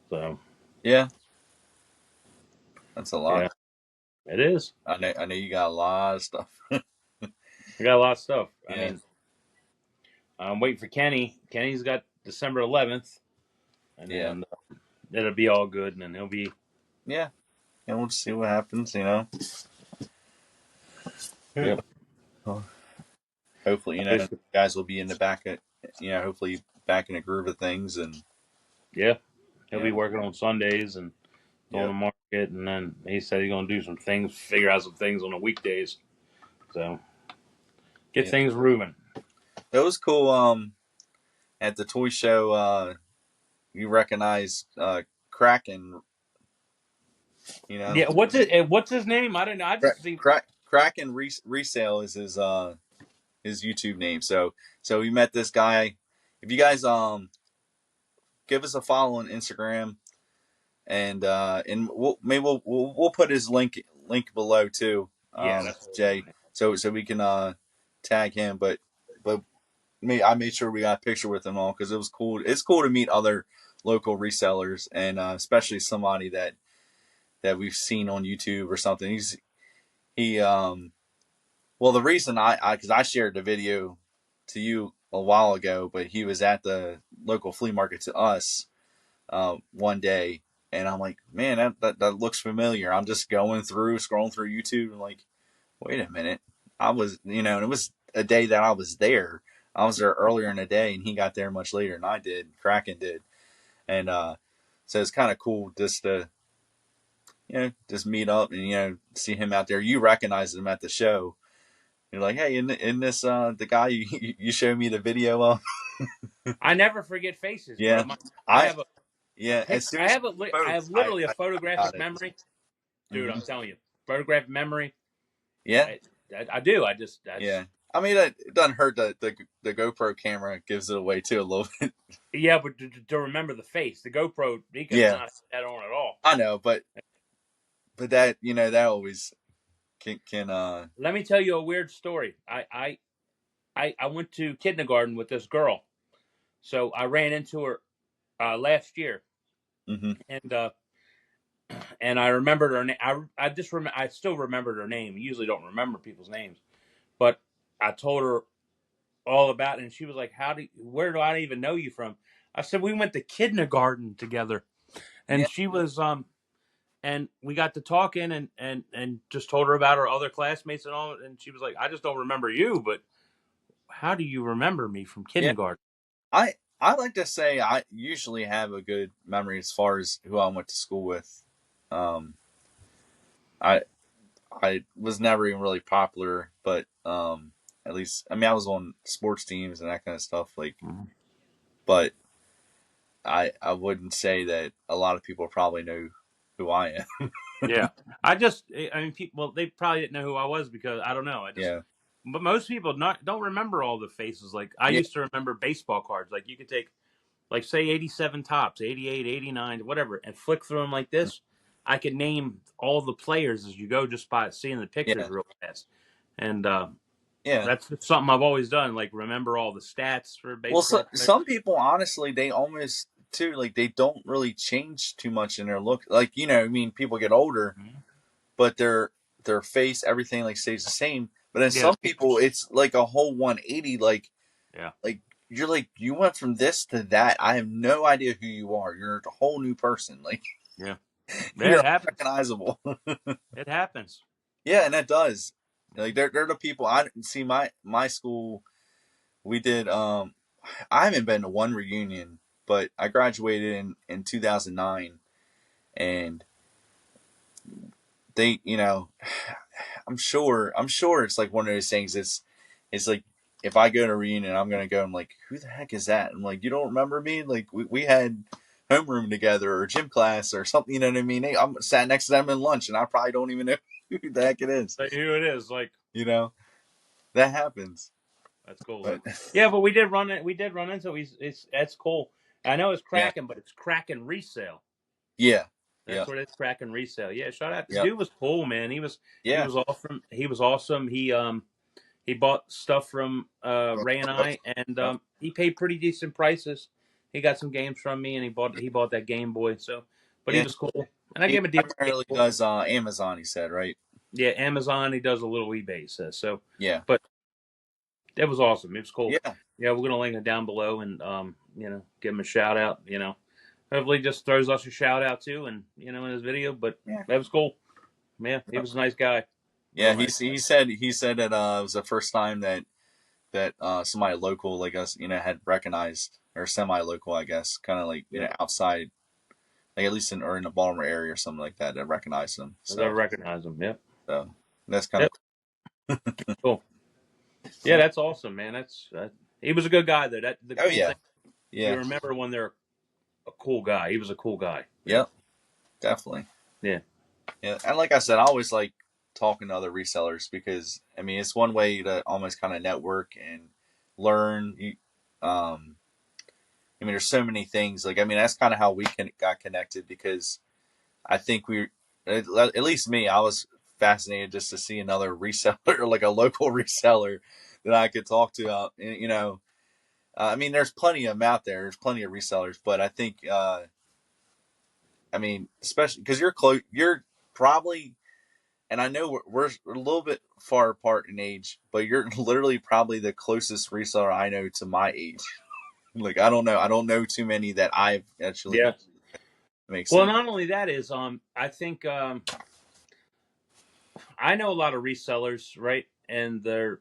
So. Yeah. That's a lot. Yeah. It is. I know you got a lot of stuff. I got a lot of stuff. Yeah. I mean, I'm waiting for Kenny. Kenny's got December 11th. And then it'll be all good. And then he'll be. Yeah. And we'll just see what happens, Yep. Hopefully, guys will be in the back of, hopefully back in a groove of things. And yeah. He'll be working on Sundays and going to market. And then he said he's going to do some things, figure out some things on the weekdays. So get things moving. It was cool. At the toy show, you recognize Kraken. Yeah. What's his name? I don't know. I just see Kraken Resale is his YouTube name. So we met this guy. If you guys give us a follow on Instagram, and we'll put his link below too. Jay. So we can tag him, but I made sure we got a picture with them all because it was cool. It's cool to meet other local resellers and especially somebody that we've seen on YouTube or something. The reason because I shared the video to you a while ago, but he was at the local flea market to us one day, and I'm like, man, that looks familiar. I'm just scrolling through YouTube and like, wait a minute, I was, and it was a day that I was there. I was there earlier in the day, and he got there much later than I did. Kraken did, and so it's kind of cool just to, just meet up and see him out there. You recognize him at the show. You're like, hey, isn't this the guy you showed me the video of? I never forget faces. Yeah, Yeah, as soon as I have photos, literally a I photographic got it. memory, dude. I'm Mhm. telling you, photographic memory. Yeah, I do. I just yeah. that's I mean, it doesn't hurt that the GoPro camera gives it away too a little bit. yeah, but to remember the face, the GoPro, he could have Yeah, not had that on at all. I know, but that that always can Let me tell you a weird story. I went to kindergarten with this girl, so I ran into her last year, hmm and I remembered her name. I just I still remembered her name. I usually don't remember people's names, but I told her all about it, and she was like, where do I even know you from?" I said, "We went to kindergarten together," yeah and she was and we got to talking, and just told her about her other classmates and all, and she was like, "I just don't remember you, but how do you remember me from yeah. kindergarten?" I like to say I usually have a good memory as far as who I went to school with. Um, I I was never even really popular, but at least I mean I was on sports teams and that kind of stuff. Like, Mhm. but I wouldn't say that a lot of people probably know who I am. Yeah, I mean, people, well, they probably didn't know who I was because I don't know. Yeah, But most people don't remember all the faces. Like I yeah, used to remember baseball cards. Like you could take, like say 87 tops, 88, 89, whatever, and flick through them like this. I could name all the players as you go just by seeing the pictures yeah, real fast. And yeah. that's something I've always done. Like remember all the stats for Well, baseball players. some people honestly they almost too like they don't really change too much in their look. Like I mean, people get older, Mhm. but their face, everything like stays the same. But then Yeah, the some people, features. it's like a whole 180. Yeah, Like you're like you went from this to that. I have no idea who you are. You're a whole new person. Like yeah, yeah. you're It happens. unrecognizable. It happens. Yeah, and that does. Like they're the people I see. My school, we did. I haven't been to one reunion, but I graduated in 2009, and they, I'm sure it's like one of those things. It's like if I go to a reunion, I'm gonna go. I'm like, who the heck is that? I'm like, you don't remember me? Like we had homeroom together or gym class or something. You know what I mean? I'm sat next to them in lunch, and I probably don't even know who the heck it is. Like, who it is? Like You know that happens. that's cool But though. Yeah, but we did run it. We did run into. It's that's cool. I know it's yeah, Kraken, but it's Kraken resale. yeah, yeah, That's what it's Kraken resale. Yeah, shout out. The yeah, dude was cool, man. He yeah. was awesome. He was awesome. He bought stuff from Ray and I, and Yeah. he paid pretty decent prices. He got some games from me, and he bought that Game Boy. So, but he Yeah, was cool, and I he gave him a deal. With primarily Game Boy. does Amazon. He said, right? Yeah, Amazon. He does a little eBay. He says so, Yeah, but it was awesome. It was cool. yeah, Yeah, we're gonna link it down below, and give him a shout out. Hopefully, just throws us a shout out too, and in his video. But yeah, that was cool. Yeah, he was a nice guy. yeah. Real nice. He said that it was the first time that somebody local like us, had recognized or semi local, I guess, kind of like Yeah, outside, like at least in the Baltimore area or something like that, that recognized him. I So, recognize him. Yep. so that's kind of Yep. Cool. Yeah, that's awesome, man. He was a good guy though. The oh cool yeah, thing you yeah, remember when they're a cool guy. He was a cool guy. Yeah. yep, definitely. Yeah. Yeah, and like I said, I always like talking to other resellers because I mean it's one way to almost kind of network and learn. I mean, there's so many things. Like I mean, that's kind of how we got connected because I think at least me, I was fascinated just to see another reseller, like a local reseller that I could talk to. I mean, there's plenty of them out there. There's plenty of resellers, but I think, I mean, especially because you're close, you're probably, and I know we're a little bit far apart in age, but you're literally probably the closest reseller I know to my age. Like I don't know too many that I've actually Yeah. makes Well, sense. not only that is I think I know a lot of resellers, right? And they're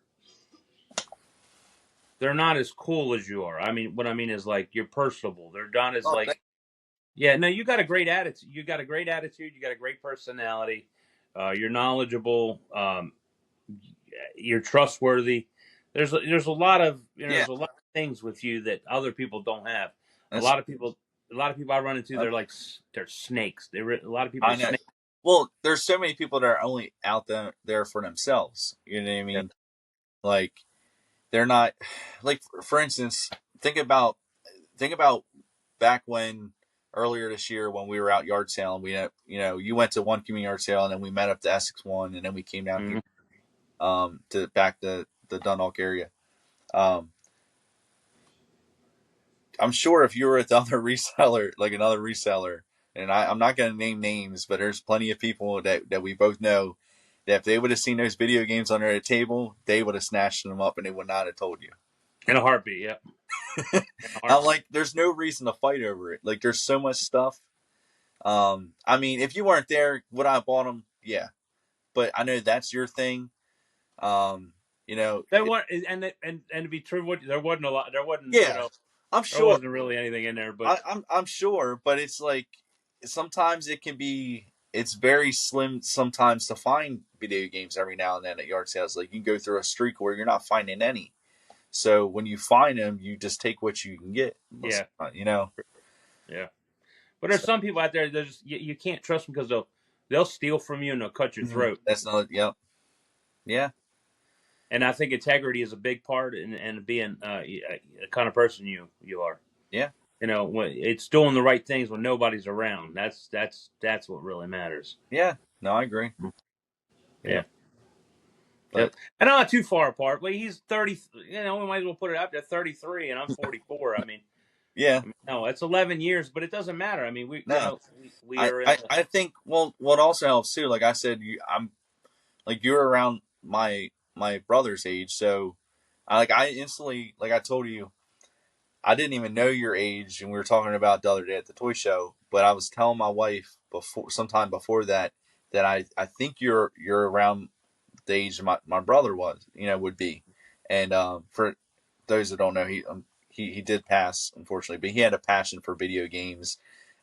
not as cool as you are. I mean, what I mean is like you're personable. They're not as Oh, like yeah. No, you got a great attitude. You got a great attitude. You got a great personality. You're knowledgeable. You're trustworthy. There's a lot of yeah, there's a lot of things with you that other people don't have. A that's lot of people. a lot of people I run into, they're like they're snakes. A lot of people I are know. snakes. Well, there's so many people that are only out there for themselves. You know what I Yeah. mean? Like they're not like for instance, think about back when earlier this year when we were out yard sale and we had, you went to one community yard sale and then we met up to Essex one and then we came down here to back to the Dundalk area. I'm sure if you were at the other reseller, like another reseller, and I'm not going to name names, but there's plenty of people that we both know that if they would have seen those video games under a table, they would have snatched them up and they would not have told you. In a heartbeat, yeah. I'm like, there's no reason to fight over it. Like, there's so much stuff. I mean, if you weren't there, would I have bought them? Yeah, but I know that's your thing. There weren't, and to be true, there wasn't a lot. There wasn't, Yeah, I'm there sure. wasn't really anything in there. But I'm sure, but it's like sometimes it's very slim sometimes to find video games every now and then at yard sales. Like you can go through a streak where you're not finding any. So when you find them, you just take what you can get. Yeah. Yeah. But there's some people out there that just you can't trust them because they'll steal from you and they'll cut your throat. That's not. Yep. Yeah. And I think integrity is a big part in being the kind of person you are. Yeah. When it's doing the right things when nobody's around. That's what really matters. Yeah. No, I agree. Yeah. But, and I'm not too far apart. But he's 30. We might as well put it out there. 33, and I'm 44. I mean, yeah. No, it's 11 years, but it doesn't matter. I mean, we are. I think. Well, what also helps too, like I said, you're around my brother's age, so I instantly, like I told you, I didn't even know your age, and we were talking about the other day at the toy show. But I was telling my wife sometime before that I think you're around the age my brother would be, and for those that don't know, he did pass unfortunately, but he had a passion for video games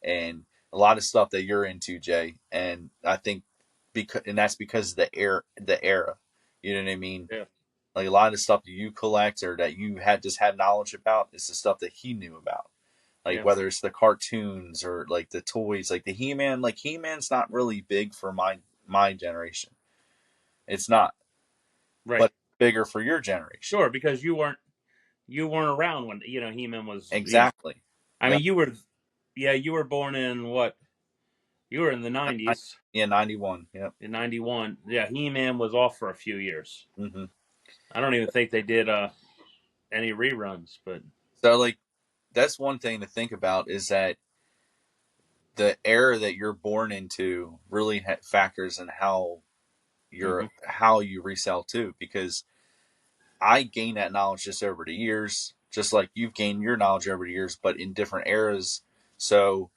and a lot of stuff that you're into, Jay, and I think that's because of the era. You know what I mean? Yeah. Like a lot of the stuff that you collect or that you just had knowledge about is the stuff that he knew about. Like whether it's the cartoons or like the toys, like the He-Man. Like He-Man's not really big for my generation. It's not. Right. But bigger for your generation. Sure, because you weren't around when He-Man was exactly. I mean, you were born in what? You were in the 90s. Yeah, 91. Yep. In 91. Yeah, He-Man was off for a few years. Mm-hmm. I don't even think they did any reruns, but so like that's one thing to think about is that the era that you're born into really factors in how how you resell too, because I gained that knowledge just over the years, just like you've gained your knowledge over the years, but in different eras. So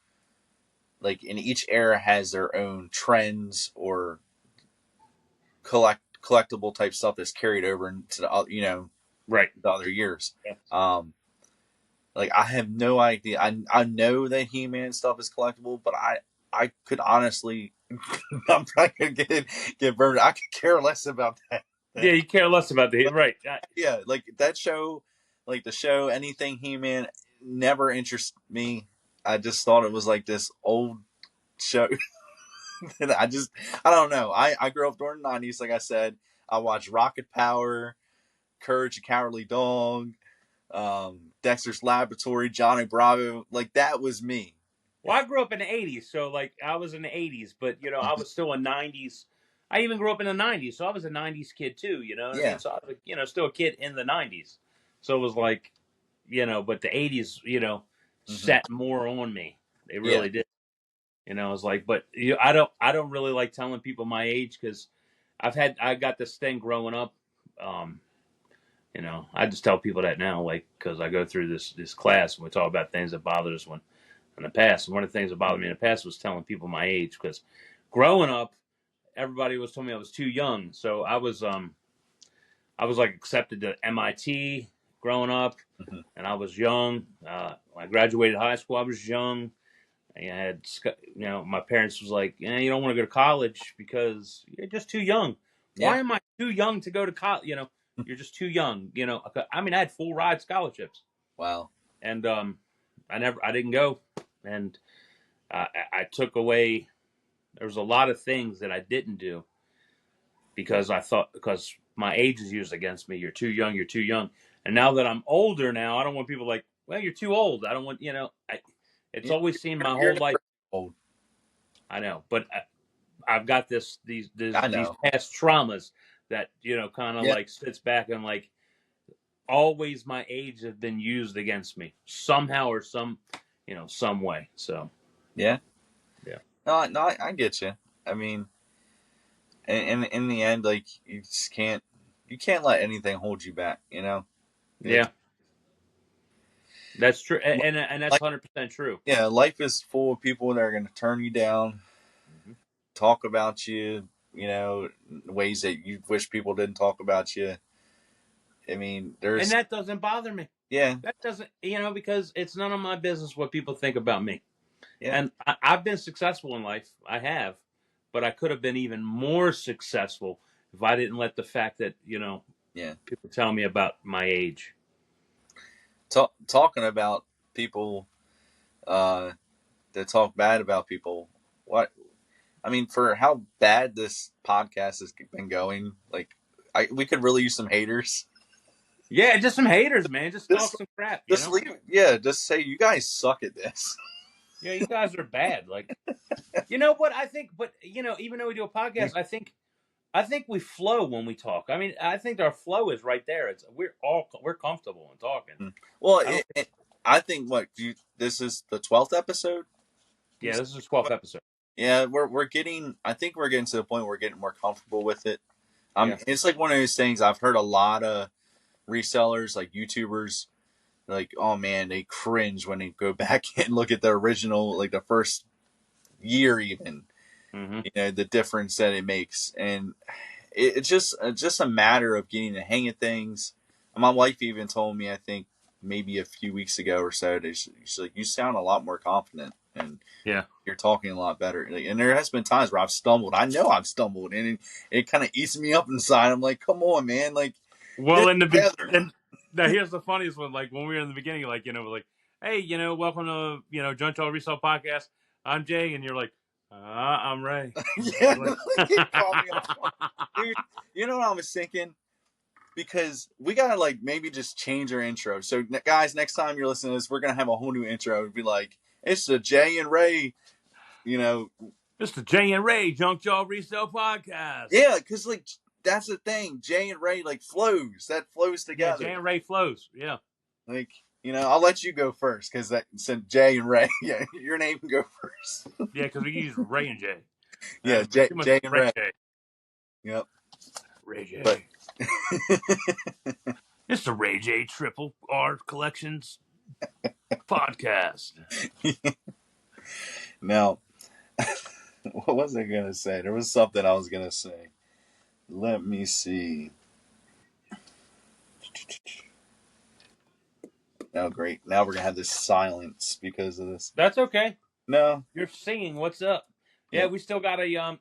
like in each era has their own trends or collectible type stuff that's carried over into the the other years. Yeah. Like I have no idea. I know that He-Man stuff is collectible, but I could honestly, I'm not gonna get burned. I could care less about that. Yeah, you care less about right. Yeah, like that show, like the show, anything He-Man never interested me. I just thought it was like this old show. I don't know. I grew up during the 90s, like I said. I watched Rocket Power, Courage the Cowardly Dog, Dexter's Laboratory, Johnny Bravo. Like that was me. Well, I grew up in the 80s, so like I was in the 80s, but I was still a 90s. I even grew up in the 90s, so I was a 90s kid too, Yeah. I mean? So I was, still a kid in the 90s. So it was like, but the 80s, set more on me. They really did. It was like, but I don't really like telling people my age because I got this thing growing up. I just tell people that now, like, because I go through this class and we talk about things that bothered us in the past. And one of the things that bothered me in the past was telling people my age because growing up, everybody was telling me I was too young. So I was like accepted to MIT growing up, and I was young. When I graduated high school, I was young. I had, my parents was like, you don't want to go to college because you're just too young. Yeah. Why am I too young to go to college? You're just too young. I mean, I had full ride scholarships. Wow. And I didn't go. and I took away. There was a lot of things that I didn't do because because my age is used against me. You're too young. You're too young. And now that I'm older, now I don't want people like, well, you're too old. I don't want it's always seemed my You're whole life. never old. I know, but I've got I these know. past traumas that kind of Yeah. like sits back and like always my age has been used against me somehow or some way. So Yeah. yeah. No, I get you. I mean, in the end, like you just can't let anything hold you back. You know. Yeah, that's true, Li- and that's Like 100% true. yeah, life is full of people that are going to turn you down, Mhm. talk about you. You know, ways that you wish people didn't talk about you. I mean, And there's that doesn't bother me. yeah, That doesn't, because it's none of my business what people think about me. yeah. And I've been successful in life. I have, but I could have been even more successful if I didn't let the fact that Yeah. people tell me about my age. Talking about people uh, that talk bad about people. What I mean, for how bad this podcast has been going, like we could really use some haters. Yeah, just some haters, man. Just talk Just some crap. just leave. Yeah, just say you guys suck at this. Yeah, you guys are bad. Like, you know what I think? But even though we do a podcast, I think we flow when we talk. I mean, I think our flow is right there. We're comfortable in talking. Well, I don't. I think this is the 12th episode. Yeah, this is the 12th episode. Yeah, we're getting. I think we're getting to the point where we're getting more comfortable with it. Yeah. It's like one of those things. I've heard a lot of resellers, like YouTubers, like, oh man, they cringe when they go back and look at the original, like the first year, even. Mm-hmm. You know the difference that it makes, and it's just a matter of getting the hang of things. My wife even told me, I think maybe a few weeks ago or so, that she's like, you sound a lot more confident and Yeah. you're talking a lot better. Like, and there has been times where I've stumbled. I know I've stumbled, and it kind of eats me up inside. I'm like, come on, man, like get Well, it together. and now here's the funniest one. Like when we were in the beginning, like like, hey, welcome to Junk Draw Resale Podcast. I'm Jay, and you're like, I'm Ray. Yeah, Like, it caught me off guard. Dude, you know what I was thinking? Because we gotta like maybe just change our intro. So guys, next time you're listening to this, we're gonna have a whole new intro. It'd be like, it's the Jay and Ray, you know. it's the Jay and Ray Junk Jaw Resale Podcast. Yeah, because like that's the thing. Jay and Ray like flows. That flows Yeah, together. Jay and Ray flows. Yeah. Like, I'll let you go first because that said Jay and Ray. Yeah, your name can go first. Yeah, because we use Ray and Jay. Yeah, Too much Jay and Ray. Jay. Yep. Ray J. But It's the Ray J Triple R Collections Podcast. now, what was I gonna say? There was something I was gonna say. Let me see. Oh, great. Now we're going to have this silence because of this. That's okay. No. You're singing. What's up? Yeah, Yeah. we still got trivia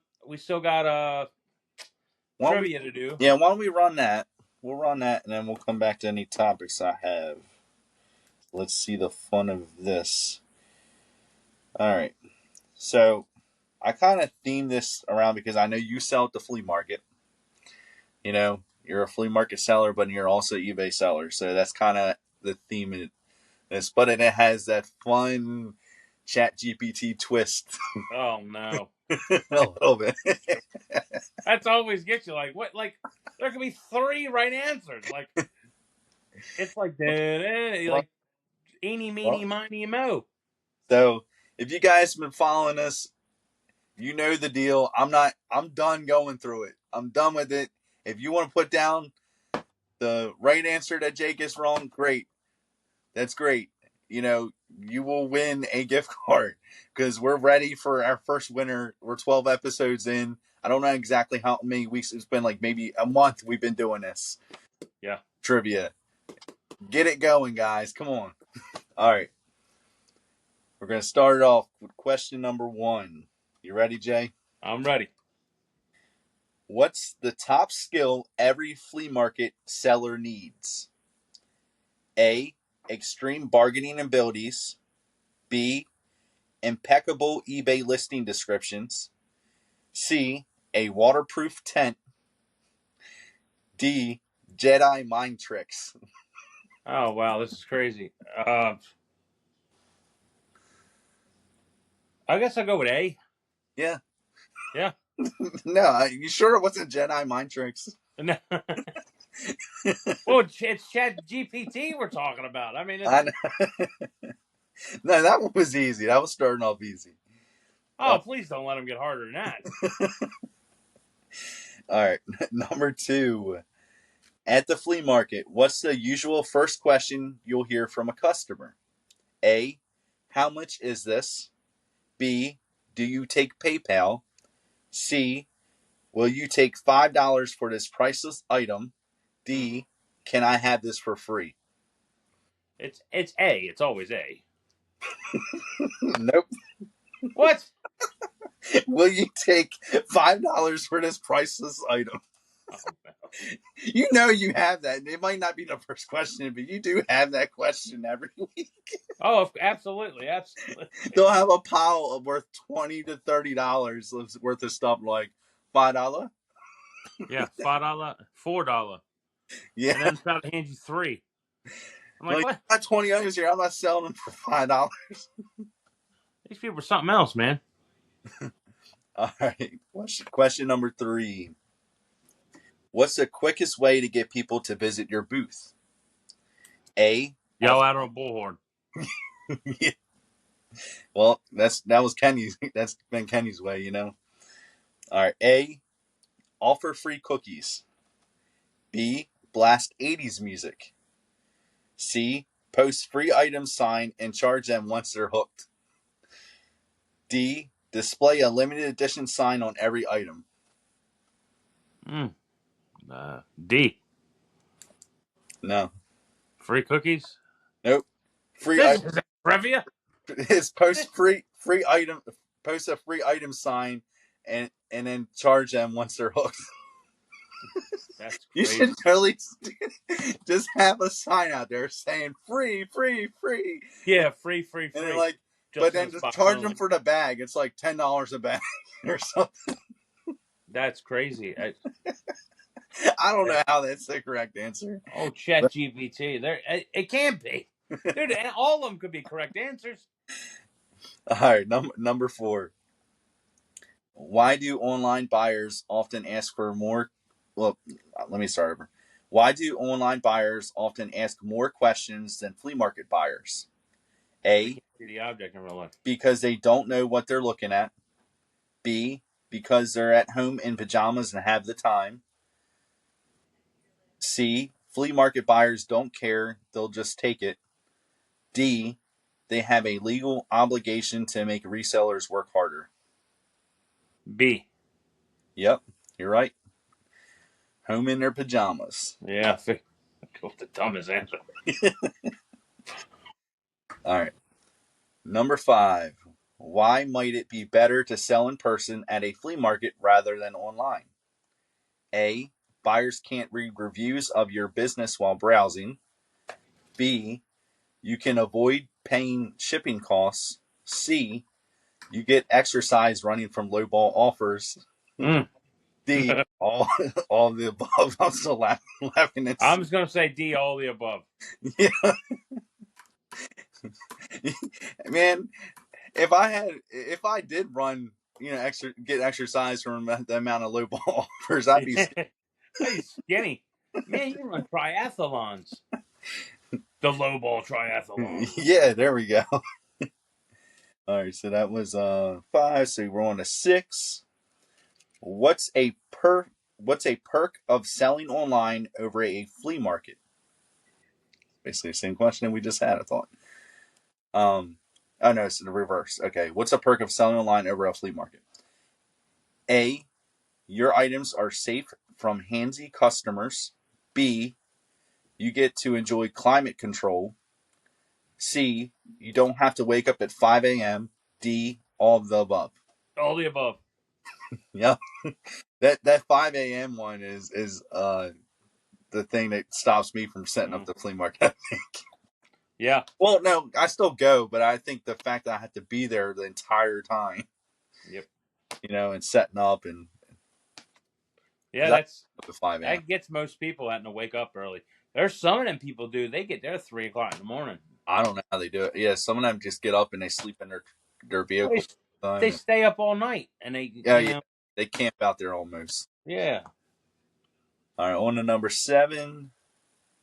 to do. Yeah, why don't we run that? We'll run that, and then we'll come back to any topics I have. Let's see the fun of this. All right. So I kind of themed this around because I know you sell at the flea market. You're a flea market seller, but you're also an eBay seller. So that's kind of the theme in this. But it has that fun ChatGPT twist. Oh no. A little bit. That's always gets you. Like what? Like there could be 3 right answers. Like it's like like eeny meeny miny mo. So if you guys have been following us, you know the deal. I'm done going through it. I'm done with it. If you want to put down the right answer that Jake gets wrong, great. That's great. You will win a gift card because we're ready for our first winner. We're 12 episodes in. I don't know exactly how many weeks. It's been like maybe a month we've been doing this. Yeah. Trivia. Get it going, guys. Come on. All right. We're going to start it off with question number 1. You ready, Jay? I'm ready. What's the top skill every flea market seller needs? A, extreme bargaining abilities. B, impeccable eBay listing descriptions. C, a waterproof tent. D, Jedi mind tricks. Oh wow, this is crazy. I guess I'll go with A. Yeah. Yeah. No, you sure it wasn't Jedi mind tricks? No. Well, it's Chat GPT we're talking about. I mean, I know. No, that one was easy. That was starting off easy. please don't let them get harder than that. All right. Number 2. At the flea market, what's the usual first question you'll hear from a customer? A, how much is this? B, do you take PayPal? C, will you take $5 for this priceless item? D, can I have this for free? It's A. It's always A. Nope. What? Will you take $5 for this priceless item? Oh, no. You know you have that. It might not be the first question, but you do have that question every week. Oh, absolutely, absolutely. They'll have a pile of worth $20 to $30 worth of stuff like $5. Yeah, $5, $4, Yeah. and then it's about to hand you 3. I'm like, Like, what? I got 20 items here. I'm not selling them for $5. These people are something else, man. All right. Question number 3. What's the quickest way to get people to visit your booth? A. Yell out on a bullhorn. Yeah. Well, that was Kenny's. That's been Kenny's way, you know. All right. A. Offer free cookies. B. Blast 80s music. C. Post free item sign and charge them once they're hooked. D. Display a limited edition sign on every item. D. No. Free cookies. Nope. Free This item. is trivia. It's post free item. Post a free item sign and then charge them once they're hooked. That's You crazy. should totally just have a sign out there saying free, free, free. Yeah, free. And then like, Just but in then the just spot charge only. them for the bag. It's like $10 a bag or something. That's crazy. I don't know how that's the correct answer. Chat GPT. It can't be. Dude, and all of them could be correct answers. All right, number 4. Why do online buyers often ask for more? Well, let me start over. Why do online buyers often ask more questions than flea market buyers? A, See the object in real life. because they don't know what they're looking at. B, because they're at home in pajamas and have the time. C, flea market buyers don't care, they'll just take it. D, they have a legal obligation to make resellers work harder. B. Yep, you're right. Home in their pajamas. Yeah, go with the dumbest answer. All right. Number 5. Why might it be better to sell in person at a flea market rather than online? A, buyers can't read reviews of your business while browsing. B, you can avoid paying shipping costs. C, you get exercise running from lowball offers. D, all of the above. I'm still laughing at I'm just gonna say D, all the above. Yeah. Man, if I did run, get exercise from the amount of low ball offers, I'd be Hey, skinny. Man, you run triathlons. The low ball triathlon. Yeah, there we go. All right, so that was 5. So we're on to 6. What's a perk of selling online over a flea market? Basically the same question we just had, I thought. Oh no, it's the reverse. Okay, what's a perk of selling online over a flea market? A, your items are safe from handsy customers. B, you get to enjoy climate control. C, you don't have to wake up at 5 a.m. D, all of the above. All the above. Yeah. That 5 a.m. one is the thing that stops me from setting up the flea market, I think. Yeah. Well, no, I still go, but I think the fact that I have to be there the entire time, Yep. and setting up and Yeah, because I up at 5 a.m. that gets most people having to wake up early. There's some of them people do. They get there at 3 o'clock in the morning. I don't know how they do it. Yeah, some of them just get up and they sleep in their Well, they, vehicle. they And, stay up all night and yeah, yeah, they camp out there almost. yeah. All right, on to number 7.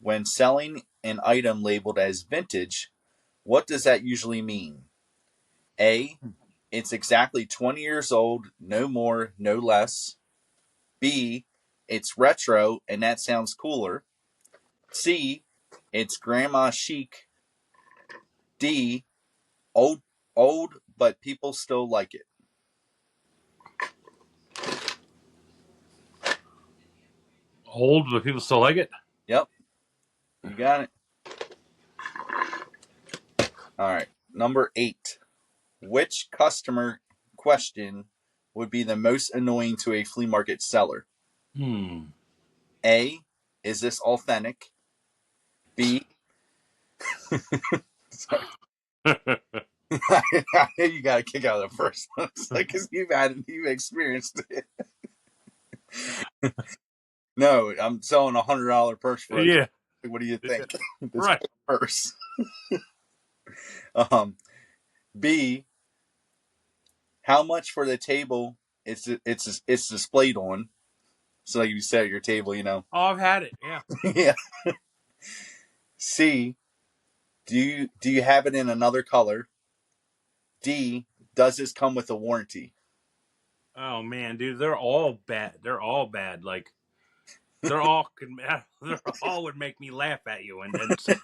When selling an item labeled as vintage, what does that usually mean? A, it's exactly 20 years old, no more, no less. B, it's retro and that sounds cooler. C, it's grandma chic. D, old, old, but people still like it. Old, but people still like it. Yep, you got it. All right, number 8. Which customer question would be the most annoying to a flea market seller? A, is this authentic? B, sorry. I know you got to kick out of the first one because you've experienced it. No, I'm selling $100 purse for a Yeah. What do you think? This Right. purse. B, how much for the table it's displayed on? So like you said at your table, Oh, I've had it. Yeah. yeah. C, do you have it in another color? D, does this come with a warranty? Oh man, dude, they're all bad. They're all bad. Like they're all would make me laugh at you and say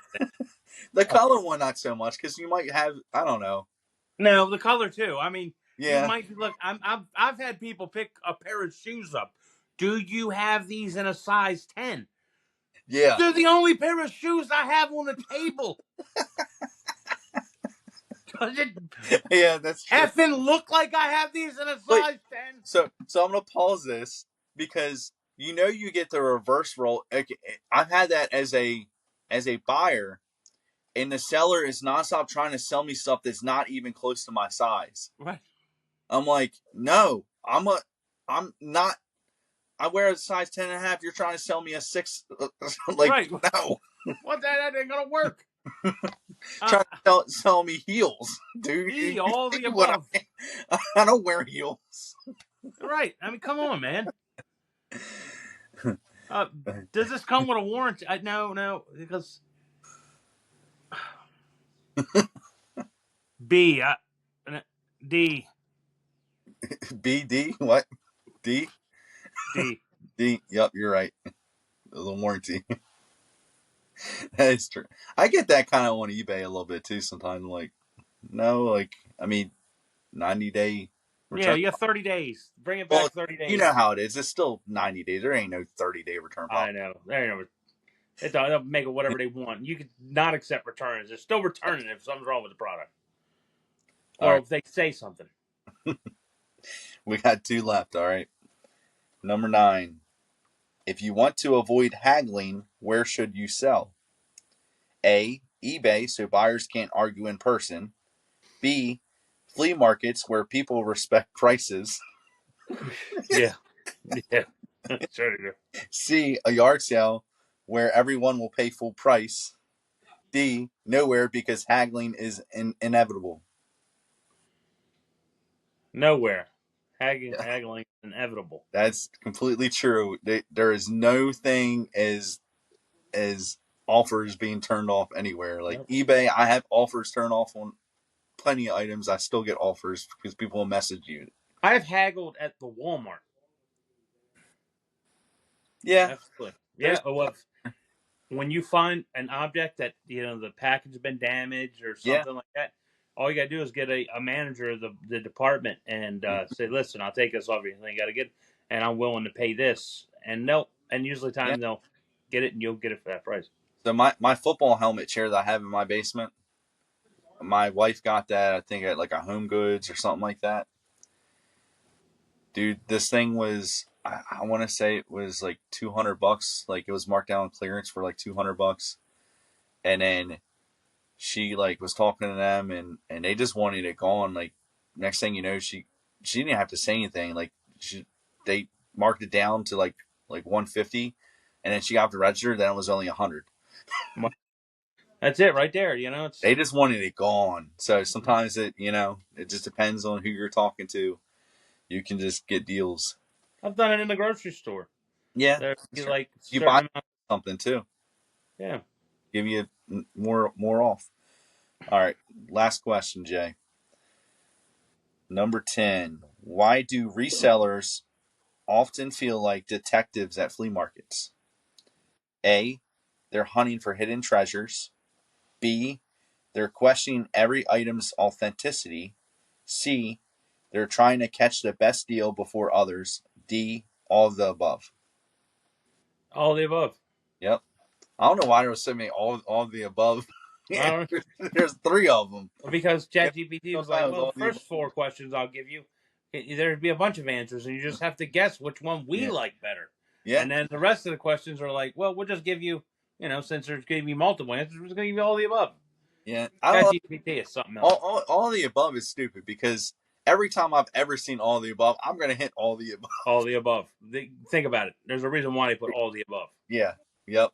The color one, not so much, because you might have, I don't know. no, the color too. I mean, you Yeah, might look. I've had people pick a pair of shoes up. Do you have these in a size 10? yeah, They're the only pair of shoes I have on the table. Does it yeah. That's true. effing look like I have these in a Wait, size 10? so I'm gonna pause this because you get the reverse roll. I've had that as a buyer, and the seller is nonstop trying to sell me stuff that's not even close to my size. Right. I'm like, no, I'm not. I wear a size 10.5. You're trying to sell me a 6. Like, Right. no. What that ain't gonna work. Trying to sell me heels, dude. E, all the What above. I don't wear heels. Right. I mean, come on, man. Does this come with a warranty? No, because B, D, BD, what? D? D. D. Yep, you're right. The warranty. That is true. I get that kind of on eBay a little bit too sometimes. Like, no, like, I mean, 90-day Yeah, return. you have 30 days. Bring it Well, back 30 days. you know how it is. It's still 90 days. There ain't no 30-day return policy. I know. There ain't no. They'll make it whatever they want. You can not accept returns. They're still returning if something's wrong with the product, or Right. if they say something. We got 2 left. All right. Number 9. If you want to avoid haggling, where should you sell? A, eBay, so buyers can't argue in person. B, flea markets where people respect prices. Yeah, yeah. Sure they do. C, a yard sale where everyone will pay full price. D, nowhere because haggling is inevitable. Nowhere. Haggling is inevitable. That's completely true. There is no thing as offers being turned off anywhere. Like Yep. eBay, I have offers turned off on plenty of items. I still get offers because people will message you. I have haggled at the Walmart. Yeah. Absolutely. Yeah. When you find an object that the package has been damaged or something like that, all you got to do is get a manager of the department and say, "Listen, I'll take this off you. You got to get, and I'm willing to pay this." And usually they'll get it, and you'll get it for that price. So my football helmet chair that I have in my basement, my wife got that, I think, at like a Home Goods or something like that. Dude, this thing was, I want to say it was like $200. Like, it was marked down on clearance for like $200. And then she like was talking to them, and they just wanted it gone. Like next thing you know, she didn't have to say anything. Like they marked it down to like 150, and then she got the register. Then it was only 100. That's it right there. You know, it's They just wanted it gone. So sometimes it just depends on who you're talking to. You can just get deals. I've done it in the grocery store. Yeah, There's sure. like You certain buy amount. something too. Yeah. Give you more off. All right, last question, Jay. Number 10. Why do resellers often feel like detectives at flea markets? A. They're hunting for hidden treasures. B. They're questioning every item's authenticity. C. They're trying to catch the best deal before others. D. All of the above. All the above. Yep. I don't know why there was so many all of the above. I don't There's 3 of them. Because Yep. ChatGPT was That like, was well, all the the first above. 4 questions I'll give you, there'd be a bunch of answers, and you just have to guess which one we Yeah. like better. Yeah. And then the rest of the questions are like, well, we'll just give you, since there's going to be multiple answers, we're just going to give you all the above. Yeah. I don't know. ChatGPT is something else. All of the above is stupid because every time I've ever seen all of the above, I'm going to hit all the above. All the above. Think about it. There's a reason why they put all the above. Yeah. Yep.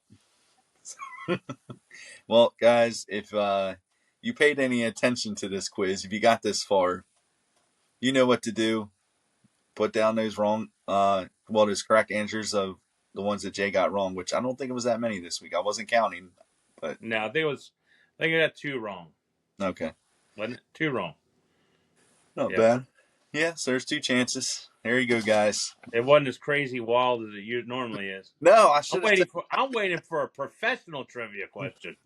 Well, guys, if you paid any attention to this quiz, if you got this far, you know what to do. Put down those those correct answers of the ones that Jay got wrong, which I don't think it was that many this week. I wasn't counting, but No, I think I got 2 wrong. okay. Wasn't it? 2 wrong. Not Yeah. bad. Yeah, so there's 2 chances. There you go, guys. It wasn't as crazy wild as it normally is. No, I should have. I'm waiting for a professional trivia question.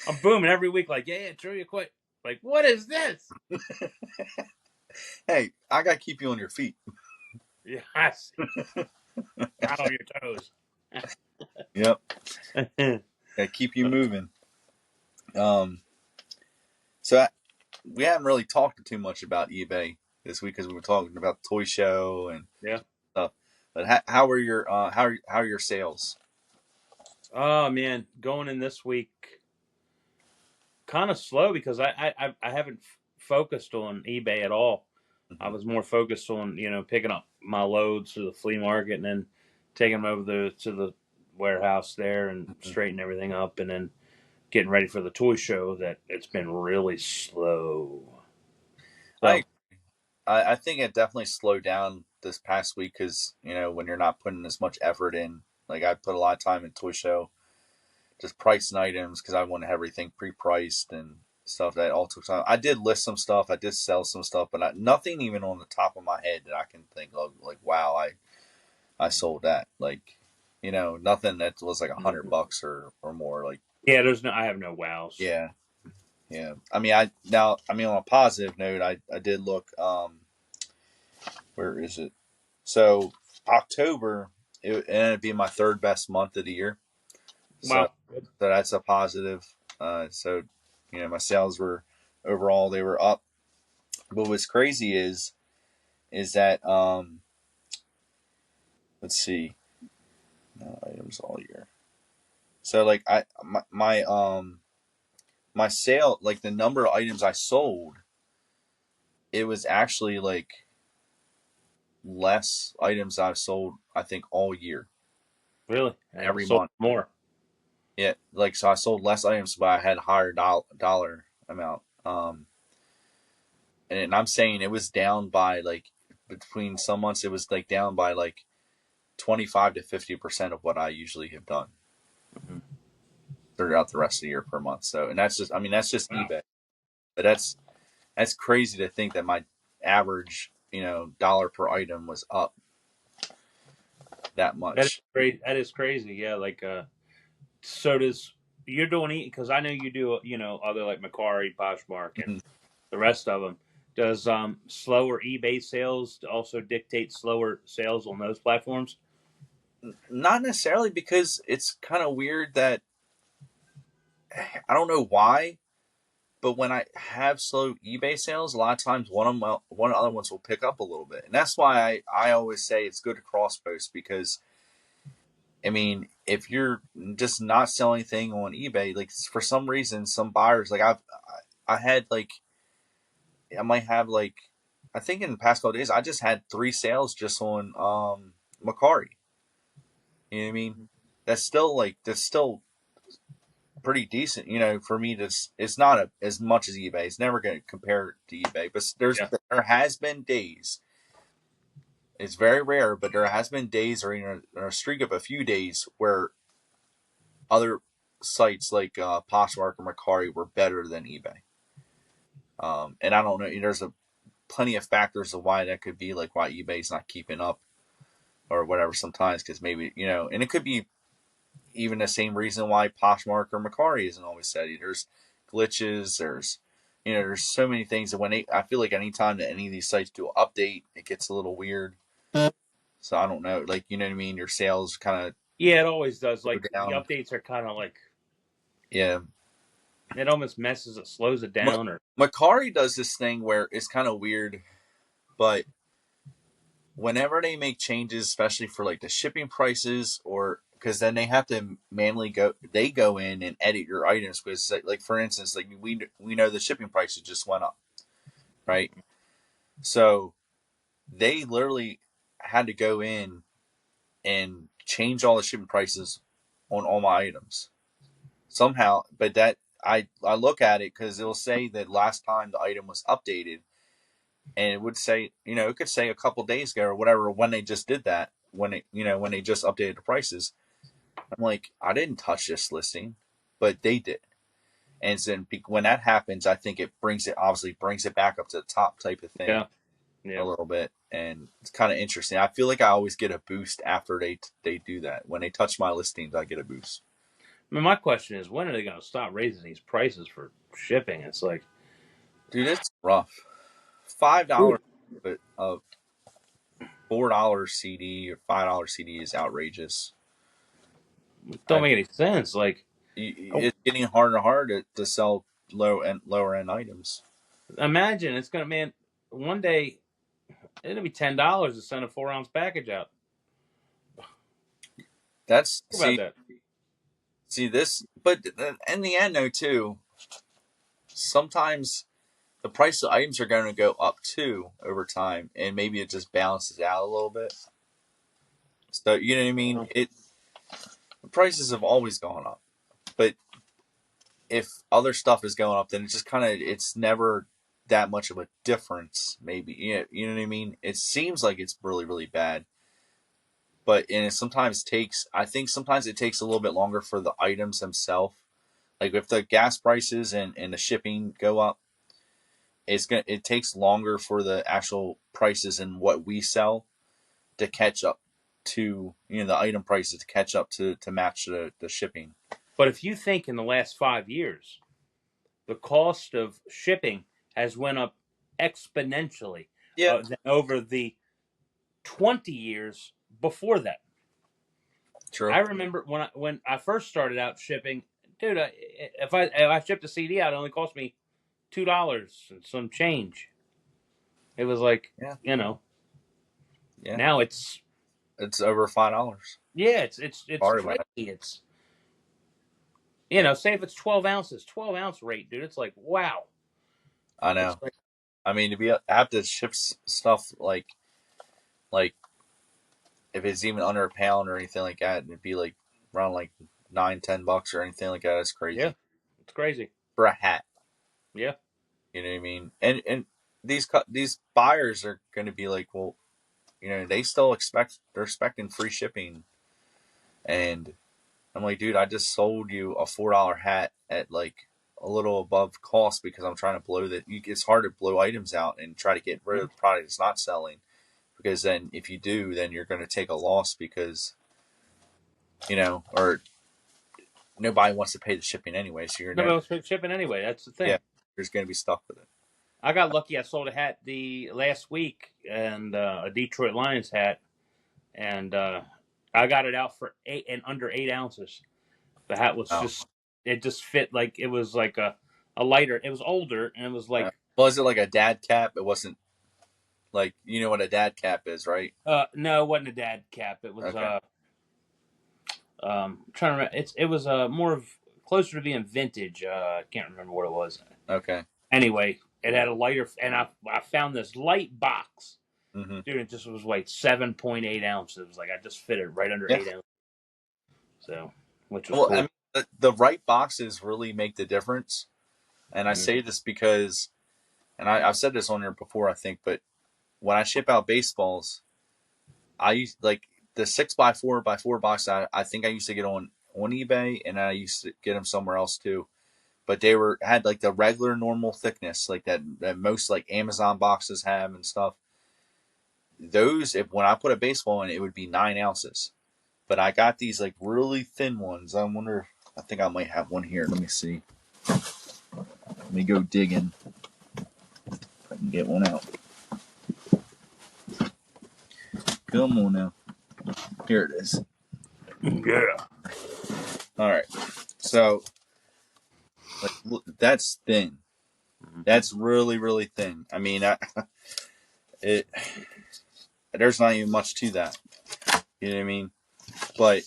I'm booming every week, like, yeah, trivia quick. Like, what is this? Hey, I got to keep you on your feet. Yes. Out on your toes. Yep. Got to keep you moving. So we haven't really talked too much about eBay this week because we were talking about the toy show and stuff. But how are your sales? Oh man, going in this week, kind of slow because I haven't focused on eBay at all. I was more focused on picking up my loads to the flea market and then taking them over to the warehouse there and straightening everything up and then getting ready for the toy show. That it's been really slow. So, I think it definitely slowed down this past week because when you're not putting as much effort in. Like I put a lot of time in toy show, just pricing items because I want to have everything pre-priced and stuff. That all took time. I did list some stuff, I did sell some stuff, but nothing even on the top of my head that I can think of. Like wow, I sold that. Like nothing that was like $100 or more. Like yeah, I have no wows. yeah. I mean, on a positive note, I did look. Where is it? So October, it ended up being my 3rd best month of the year. Wow. So that's a positive. So my sales were overall they were up. But what's crazy is that let's see, items all year. So like my sale, like the number of items I sold, it was actually like less items I've sold I think all year. Really? Every sold month. More. Yeah, like so I sold less items, but I had higher dollar amount. And I'm saying it was down by like between some months it was like down by like 25 to 50% of what I usually have done throughout the rest of the year per month. So, and that's just wow. eBay, but that's crazy to think that my average dollar per item was up that much. That is crazy. Yeah, like so does you're doing because I know you do other like Macquarie, Poshmark, and the rest of them. Does slower eBay sales also dictate slower sales on those platforms? Not necessarily, because it's kind of weird that I don't know why, but when I have slow eBay sales, a lot of times one of the other ones will pick up a little bit, and that's why I always say it's good to cross post because I mean, if you're just not selling anything on eBay, like for some reason, some buyers like I had like I might have like I think in the past couple days I just had 3 sales just on Macari. You know what I mean? That's still pretty decent. You know, for me, it's not as much as eBay. It's never going to compare to eBay, but Yeah. there has been days. It's very rare, but there has been days or in a streak of a few days where other sites like Poshmark or Macari were better than eBay. And I don't know. There's plenty of factors of why that could be, like why eBay's not keeping up or whatever. Sometimes because maybe and it could be even the same reason why Poshmark or Macari isn't always steady. There's glitches. There's so many things that I feel like anytime that any of these sites do an update, it gets a little weird. So I don't know, like you know what I mean. Your sales kind of Yeah, it always does. go Like the down. updates are kind of like Yeah, it almost messes it, slows it down, or Macari does this thing where it's kind of weird, but whenever they make changes, especially for like the shipping prices, or because then they have to manually go in and edit your items because like for instance, like we know the shipping prices just went up, right? So they literally had to go in and change all the shipping prices on all my items somehow. But that I look at it because it'll say that last time the item was updated, and it would say it could say a couple days ago or whatever when they just did that when they just updated the prices. I'm like, I didn't touch this listing, but they did. And then when that happens, I think it obviously brings it back up to the top type of thing yeah, a yeah. little bit, and it's kind of interesting. I feel like I always get a boost after they do that. When they touch my listings, I get a boost. I mean, my question is, when are they going to stop raising these prices for shipping? It's like, Dude, it's rough. $5, but a $4 CD or $5 CD is outrageous. it don't I make any sense. Like, It's getting harder and harder to sell lower end items. imagine it's going to, man, one day it'll be $10 to send a 4-ounce package out. That's Think about that. see this, but in the end though too, sometimes the price of items are going to go up too over time, and maybe it just balances out a little bit. So you know what I mean? The prices have always gone up, but if other stuff is going up, then it's never that much of a difference. Maybe you know what I mean. It seems like it's really really bad, but I think sometimes it takes a little bit longer for the items themselves. Like if the gas prices and the shipping go up, it takes longer for the actual prices and what we sell to catch up to the item prices to catch up to match the shipping. But if you think in the last 5 years, the cost of shipping has went up exponentially Yeah, than over the 20 years before that. true. I remember when I first started out shipping, dude. If I shipped a CD out, it only cost me $2 and some change. It was like Yeah, yeah. now it's It's over $5. it's Sorry, crazy. man. It's say if it's 12 ounces, 12-ounce rate, dude. It's like wow. I It's know. like I mean, to have to ship stuff like if it's even under a pound or anything like that, it'd be like around like $9-10 or anything like that. It's yeah, crazy it's crazy. for a hat. Yeah. You know what I mean? And these buyers are going to be like, well, they still they're expecting free shipping, and I'm like, dude, I just sold you a $4 hat at like a little above cost because I'm trying to blow that. It's hard to blow items out and try to get rid of the product that's not selling, because then if you do, then you're going to take a loss because or nobody wants to pay the shipping anyway. So you're never, Nobody was shipping anyway. That's the thing. yeah, you're just going to be stuck with it. I got lucky. I sold a hat the last week, and a Detroit Lions hat, and I got it out for under 8 ounces. The hat was Oh. it just fit like it was like a lighter. It was older, and it was like Was it like a dad cap? It wasn't like what a dad cap is, right? no, it wasn't a dad cap. It was Okay. trying to remember. It was more of closer to being vintage. I can't remember what it was. Okay. Anyway, it had a lighter, and I found this light box, Hmm. dude. It just was like 7.8 ounces. Like I just fit it right under Yeah. 8 ounces. So, which was Well, I cool. mean, the right boxes really make the difference. And I Mhm. say this because, and I've said this on here before, I think, but when I ship out baseballs, I use like the 6x4x4 box. I think I used to get on eBay, and I used to get them somewhere else too. But they had like the regular normal thickness, like that most like Amazon boxes have and stuff. Those, if when I put a baseball in, it would be 9 ounces. But I got these like really thin ones. I wonder. I think I might have one here. Let me see. Let me go digging. If I can get one out. Come on now. Here it is. Yeah. All right. So like that's thin. Mhm. That's really really thin. I mean, it there's not even much to that. You know what I mean? But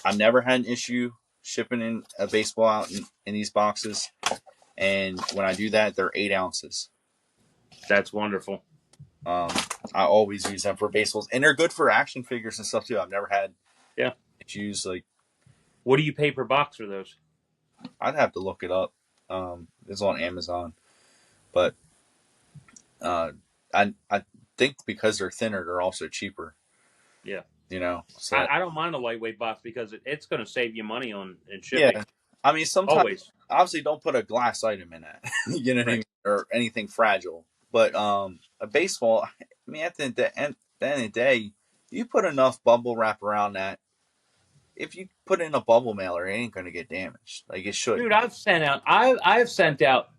I never had an issue shipping in a baseball out in these boxes. And when I do that, they're 8 ounces. That's wonderful. Um, I always use them for baseballs, and they're good for action figures and stuff too. I've never had Yeah. issues. Like What do you pay per box for those? I'd have to look it up. It's on Amazon, but uh, I think because they're thinner, they're also cheaper. Yeah. You know, so I don't mind a lightweight box because it's going to save you money on in shipping. yeah. I mean, sometimes Always. obviously don't put a glass item in that. You know what I Right. mean, or anything fragile. But a baseball, I mean, at the end of the day, you put enough bubble wrap around that. If you put in a bubble mailer, it ain't gonna get damaged. Like it shouldn't. Dude, I've sent out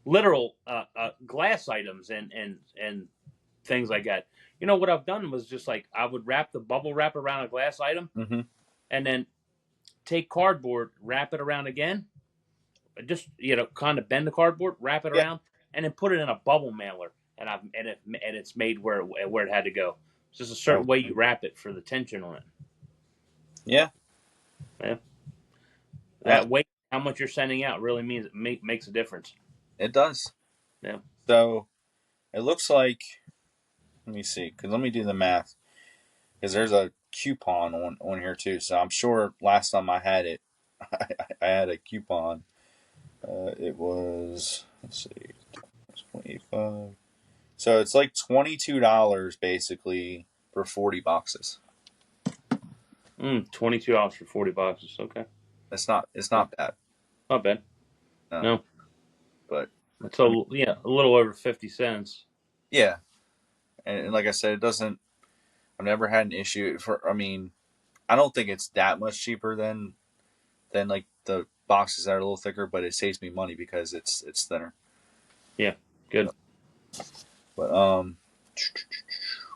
literal glass items and things like that. You know what I've done was just like I would wrap the bubble wrap around a glass item Mm-hmm. and then take cardboard, wrap it around again, just kind of bend the cardboard, wrap it Yeah. around, and then put it in a bubble mailer, and it's made where it had to go. It's just a certain way you wrap it for the tension on it. Yeah. Yeah, Uh, that weight, how much you're sending out, really means makes a difference. it does. Yeah. So it looks like. Let me see, because let me do the math. Because there's a coupon on here too. So I'm sure last time I had it, I had a coupon. It was, let's see, 25. So it's like $22 basically for 40 boxes. $22 for 40 boxes. Okay, It's not bad. not bad. No, But it's I mean, a little over 50 cents. yeah, and like I said, it doesn't. I've never had an issue for. I mean, I don't think it's that much cheaper than like the boxes that are a little thicker, but it saves me money because it's thinner. Yeah, good. But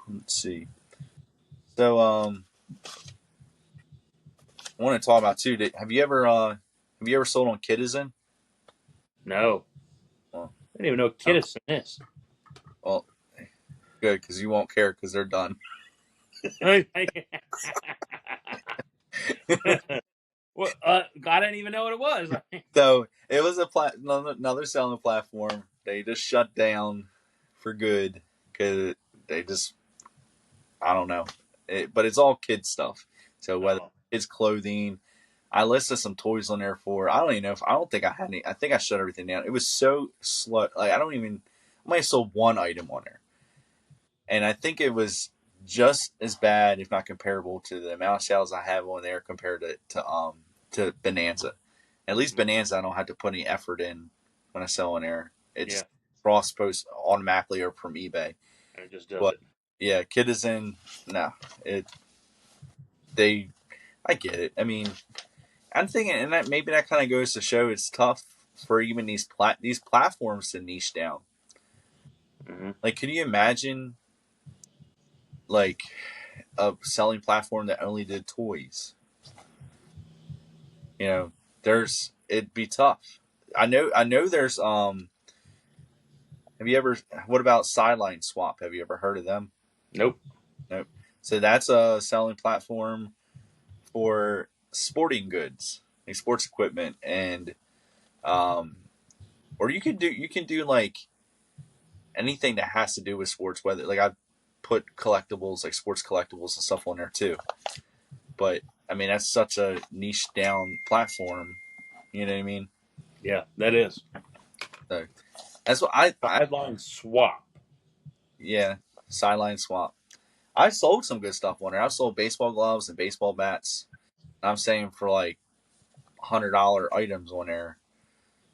let's see. So I want to talk about too. Have you ever sold on Kitizen? No, Well, I didn't even know what Kittison is. well, good because you won't care because they're done. Well, I didn't even know what it was. So it was another selling platform. They just shut down for good because they just I don't know. But it's all kids stuff. So whether Oh, it's clothing, I listed some toys on there for. I don't even know if I don't think I had any. I think I shut everything down. It was so slow. Like I don't even. I might have sold one item on there, and I think it was just as bad, if not comparable, to the amount of sales I have on there compared to Bonanza. At least Bonanza, I don't have to put any effort in when I sell on there. It's yeah, cross post automatically or from eBay. and it just does But it. yeah, Kitizen, no, it they. I get it. I mean, I'm thinking, and that maybe that kind of goes to show it's tough for even these platforms to niche down. Mm-hmm. Like, could you imagine like a selling platform that only did toys? You know, it'd be tough. I know there's have you ever what about Sideline Swap? Have you ever heard of them? Nope. Nope. So that's a selling platform for sporting goods, like sports equipment, and or you can do like anything that has to do with sports. Whether like I've put collectibles, like sports collectibles and stuff on there too. But I mean, that's such a niche down platform. You know what I mean? Yeah, that is. So that's what I Sideline swap. yeah, sideline swap. I sold some good stuff on there. I've sold baseball gloves and baseball bats. I'm saying for like $100 items on there.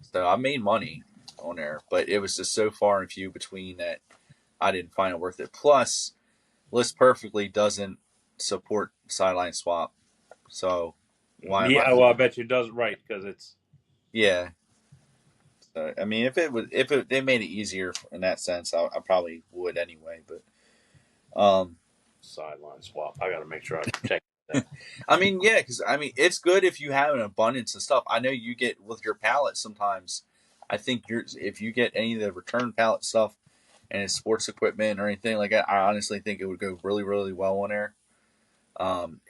So I made money on there, but it was just so far and few between that I didn't find it worth it. Plus, List Perfectly doesn't support sideline swap, so why am I? Yeah, well, I bet you it does right because it's Yeah. So, I mean, if they made it easier in that sense, I probably would anyway. But sideline swap. I got to make sure I check that. I mean, yeah, because I mean, it's good if you have an abundance of stuff. I know you get with your pallet sometimes. I think if you get any of the return pallet stuff and it's sports equipment or anything like that, I honestly think it would go really, really well on there.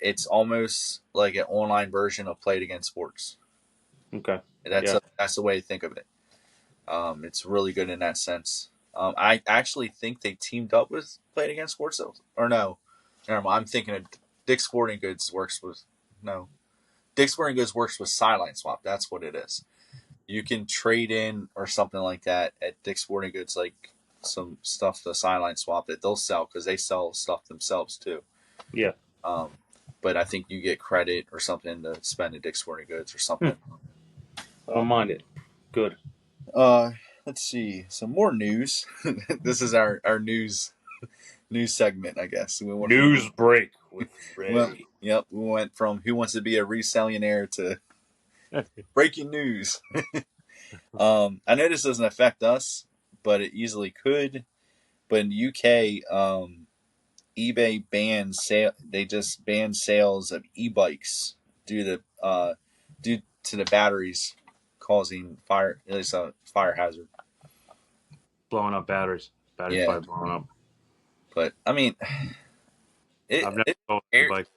It's almost like an online version of Play It Again Sports. Okay. That's the way to think of it. It's really good in that sense. I actually think they teamed up with Play It Again Sports, or no, never mind, I'm thinking of Dick's Sporting Goods works with Dick's Sporting Goods works with Sideline Swap. That's what it is. You can trade in or something like that at Dick's Sporting Goods, like some stuff the Sideline Swap that they'll sell because they sell stuff themselves too. Yeah. But I think you get credit or something to spend at Dick's Sporting Goods or something. I don't mind it. Good. Let's see some more news. This is our news segment, I guess. News break with Ray. Well, yep, we went from Who Wants to Be a Resellionaire to breaking news. I know this doesn't affect us, but it easily could. But in the UK, eBay banned sale. They just banned sales of e-bikes due to the batteries causing fire. At least a fire hazard. Blowing up batteries. Batteries Yeah. probably blowing up. But I mean, I've never sold it, a bike.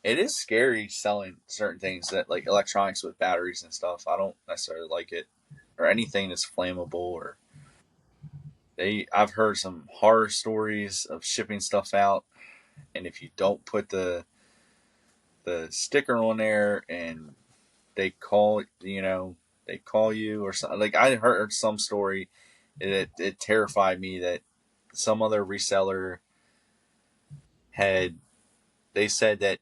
it is scary selling certain things that like electronics with batteries and stuff. I don't necessarily like it, or anything that's flammable. Or I've heard some horror stories of shipping stuff out, and if you don't put the sticker on there, and they call you or something. Like I heard some story, it terrified me that some other reseller they said that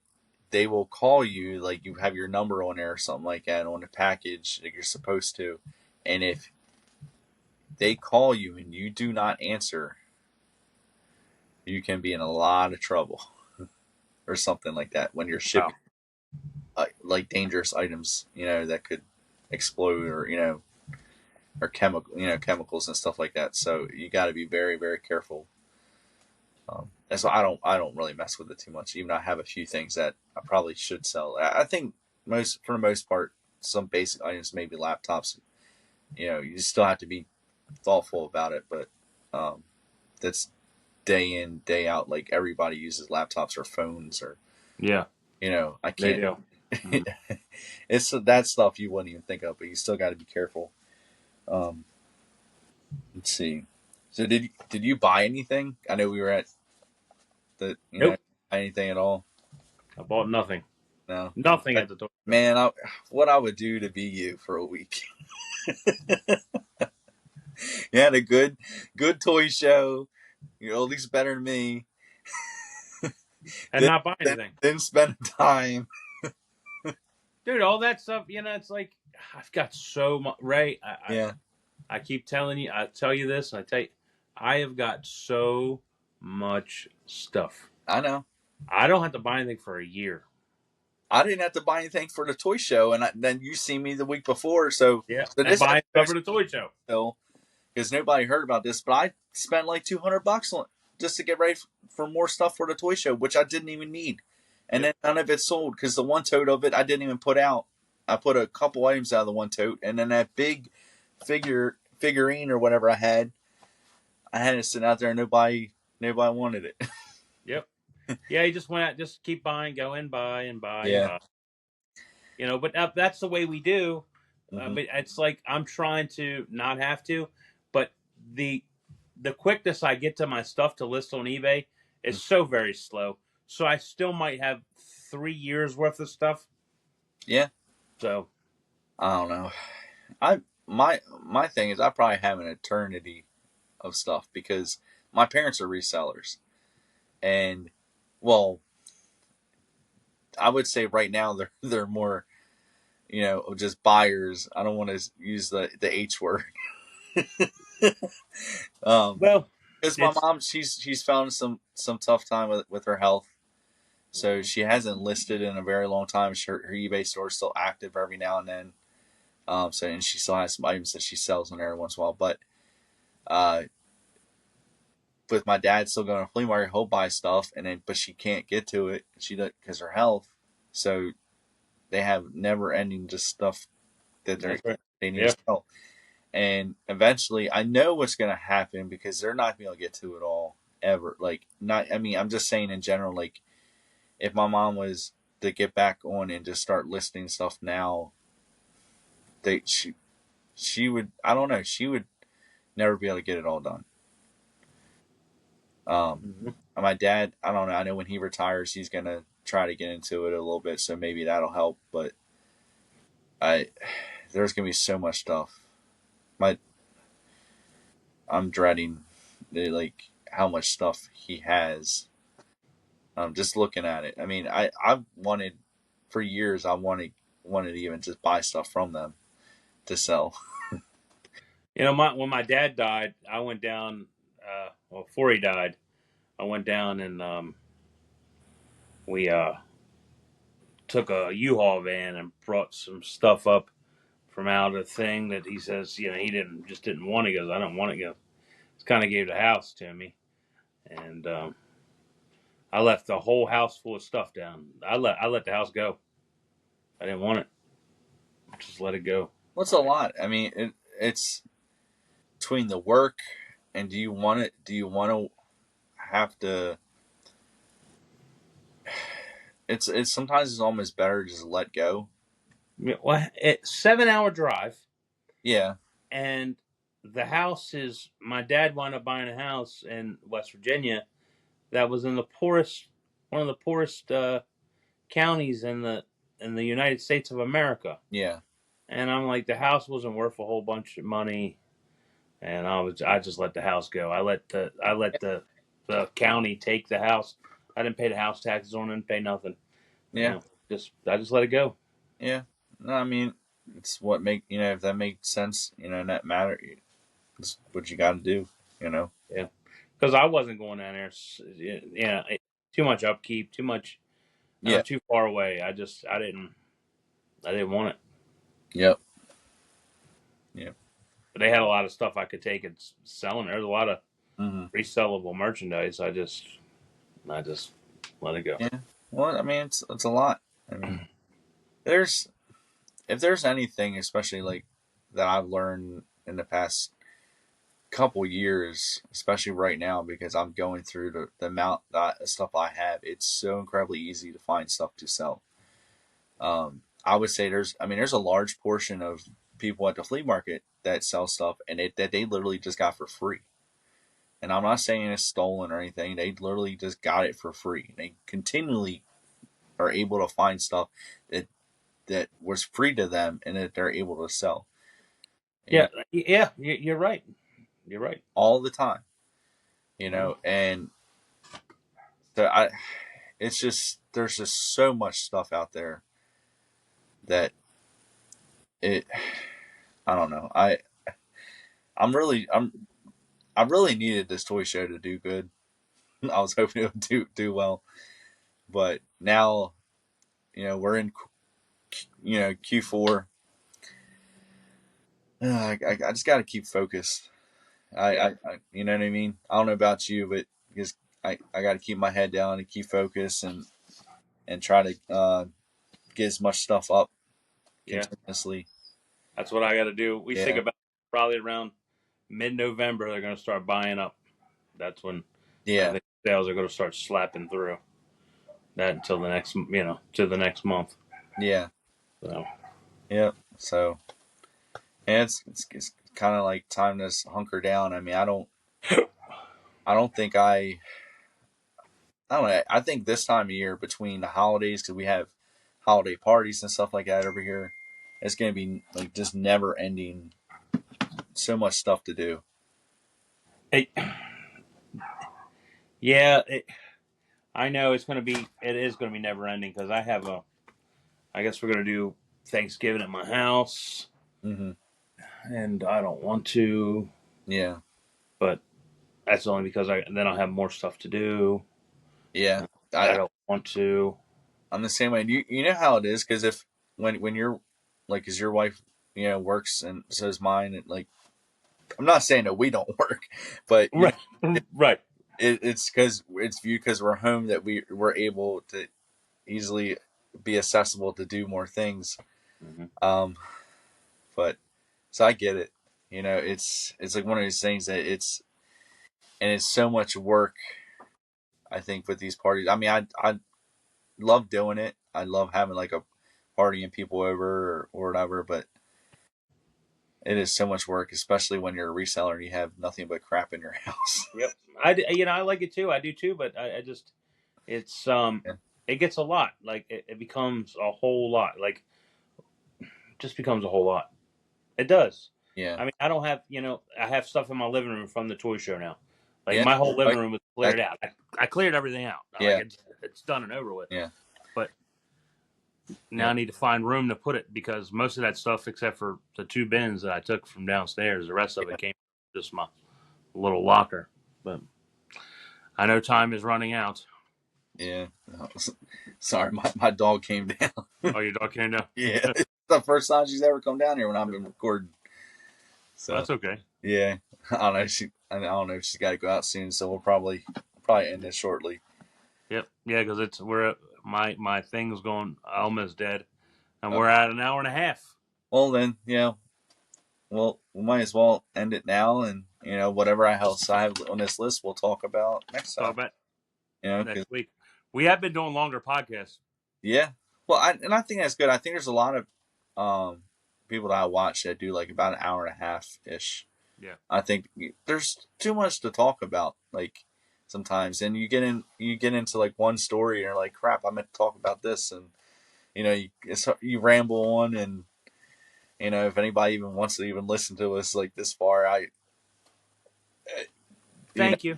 they will call you, like you have your number on there or something like that on the package that you're supposed to, and if they call you and you do not answer, you can be in a lot of trouble or something like that when you're shipping like dangerous items, that could explode, or or chemicals and stuff like that. So you got to be very, very careful. And so I don't really mess with it too much. Even though I have a few things that I probably should sell. I think for the most part, some basic items, maybe laptops. You still have to be thoughtful about it, but that's day in, day out. Like everybody uses laptops or phones, or Yeah. I can't. Radio. It's that stuff you wouldn't even think of, but you still got to be careful. Let's see. So did you buy anything? I know we were at the Nope. Anything at all? I bought nothing. No. Nothing at the toy. Man, what I would do to be you for a week. You had a good toy show. You're at least better than me. And not buy anything. Didn't spend time. Dude, all that stuff, it's like I've got so much. Ray, I keep telling you, I tell you this, and I tell you, I have got so much stuff. I know. I don't have to buy anything for a year. I didn't have to buy anything for the toy show, and then you see me the week before, so yeah, so and buy stuff for the toy show. So, because nobody heard about this, but I spent like $200 on just to get ready for more stuff for the toy show, which I didn't even need, and then none of it sold because the one tote of it I didn't even put out. I put a couple items out of the one tote, and then that big figurine or whatever I had it sitting out there, and nobody wanted it. Yep. Yeah, he just went out, just keep buying, go in, buy and buy. Yeah. And buy. But that's the way we do. Hmm. But it's like I'm trying to not have to, but the the quickness I get to my stuff to list on eBay is so very slow. So I still might have 3 years worth of stuff. Yeah, So I don't know. My thing is I probably have an eternity of stuff because my parents are resellers, and well, I would say right now they're more just buyers. I don't want to use the H word. um, well, because my it's mom she's found some tough time with her health, so she hasn't listed in a very long time. Her eBay store is still active every now and then. So and she still has some items that she sells on there once in a while, but uh, with my dad still going to flea market, he'll buy stuff, and then but she can't get to it. She does because her health. So they have never ending just stuff that that's right. they need Yeah. to sell. And eventually, I know what's going to happen because they're not going to be able to get to it all ever. Like not, I mean, I'm just saying in general. Like if my mom was to get back on and just start listing stuff now, they she would. I don't know. She would never be able to get it all done. Um, Mhm. my dad, I don't know. I know when he retires, he's gonna try to get into it a little bit, so maybe that'll help. But I, there's gonna be so much stuff. My, I'm dreading, like how much stuff he has. Just looking at it. I mean, I've wanted for years. I wanted to even just buy stuff from them to sell. When my dad died, I went down. Well, before he died, I went down and we took a U-Haul van and brought some stuff up from out of the thing that he says, he didn't want it. He goes, I don't want it. He goes, just kind of gave the house to me, and I left the whole house full of stuff down. I let the house go. I didn't want it. Just let it go. What's a lot? I mean, it's between the work and do you want it? Do you want to have to? It's sometimes it's almost better to just let go. Well, it's 7 hour drive, Yeah, and the house is. My dad wound up buying a house in West Virginia that was in the poorest, one of the poorest counties in the United States of America. yeah, And I'm like, the house wasn't worth a whole bunch of money, and I just let the house go. I let the county take the house. I didn't pay the house taxes on it, didn't pay nothing. You yeah, know, I just let it go. yeah. No, I mean, it's what make if that makes sense, in that matter, it's what you got to do. You know. Yeah, because I wasn't going down there. Yeah, too much upkeep, too much. Yeah. Too far away. I didn't want it. Yep. Yep. But they had a lot of stuff I could take and selling. There's a lot of Hmm. resellable merchandise. I just let it go. Yeah. Well, I mean, it's a lot. I mean, there's if there's anything, especially like that I've learned in the past couple years, especially right now, because I'm going through the amount that stuff I have. It's so incredibly easy to find stuff to sell. I would say there's a large portion of people at the flea market that sell stuff that they literally just got for free. And I'm not saying it's stolen or anything. They literally just got it for free. They continually are able to find stuff that was free to them and that they're able to sell. Yeah, yeah, you're right. You're right. All the time. Mhm. And so it's just there's just so much stuff out there that it I don't know. I'm really I really needed this toy show to do good. I was hoping it would do well, but now we're in Q4. I just got to keep focused. Yeah, You know what I mean. I don't know about you, but because I got to keep my head down and keep focused and try to get as much stuff up yeah. continuously. That's what I got to do. We think Yeah, about probably around mid-November they're going to start buying up. That's when I yeah, think sales are going to start slapping through. That until the next, to the next month. yeah. So Yeah. So yeah, it's kind of like time to hunker down. I mean, I don't think I don't know. I think this time of year between the holidays, because we have holiday parties and stuff like that over here, it's gonna be like just never ending. So much stuff to do. it, yeah, I know it is gonna be never ending because I guess we're gonna do Thanksgiving at my house, Hmm. and I don't want to, Yeah. but that's only because then I'll have more stuff to do. Yeah. I I don't want to. I'm the same way. You know how it is because if when you're like, because your wife works and so is mine, and like I'm not saying that we don't work, but Right, right. it's because it's viewed because we're home that we're able to easily be accessible to do more things. Hmm. Um, but so I get it. It's like one of those things that it's so much work. I think with these parties. I mean, I love doing it. I love having like a party and people over or whatever, but it is so much work, especially when you're a reseller and you have nothing but crap in your house. Yep. I like it too. I do too, but I just it's Yeah. it gets a lot. Like it becomes a whole lot. Like just becomes a whole lot. It does. Yeah. I mean, I don't have I have stuff in my living room from the toy show now. Like Yeah. my whole living Like room was that. cleared out. I cleared everything out. Like Yeah. it's done and over with. Yeah. But now Yeah. I need to find room to put it because most of that stuff, except for the 2 bins that I took from downstairs, the rest of Yeah. it came from just my little locker. But I know time is running out. Yeah. Sorry, my dog came down. Oh, your dog came down. Yeah. It's the first time she's ever come down here when I've been recording. So That's okay. yeah. I don't know if she's got to go out soon, so we'll probably end this shortly. Yep. Yeah, because my thing's going almost dead, and Okay. we're at an hour and a half. Well then, well, we might as well end it now, and whatever else I have on this list, we'll talk about next Talk time. about Cause, next week. We have been doing longer podcasts. yeah. Well, I think that's good. I think there's a lot of um people that I watch that do like about an hour and a half ish. Yeah. I think there's too much to talk about, like sometimes, and you get into like one story, and you're like, crap, I meant to talk about this, and you ramble on, and if anybody even wants to even listen to us like this far, you know, Thank you.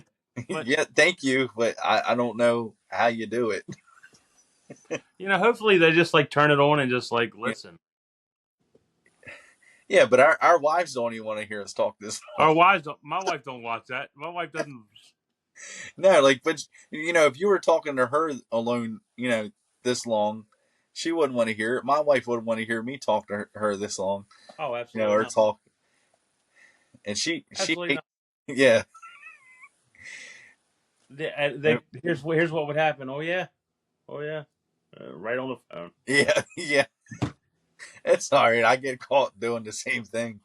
But yeah, thank you, but I don't know how you do it. hopefully they just like turn it on and just like Yeah, listen. yeah, but our wives don't even want to hear us talk this long. Our wives don't. My wife don't watch that. My wife doesn't. No, like, but if you were talking to her alone, this long, she wouldn't want to hear it. My wife wouldn't want to hear me talk to her this long, Oh, absolutely or not. talk. And she Absolutely not. yeah, Here's what would happen. Oh yeah. Oh yeah. Right on the phone. yeah, yeah. It's all right. I get caught doing the same thing.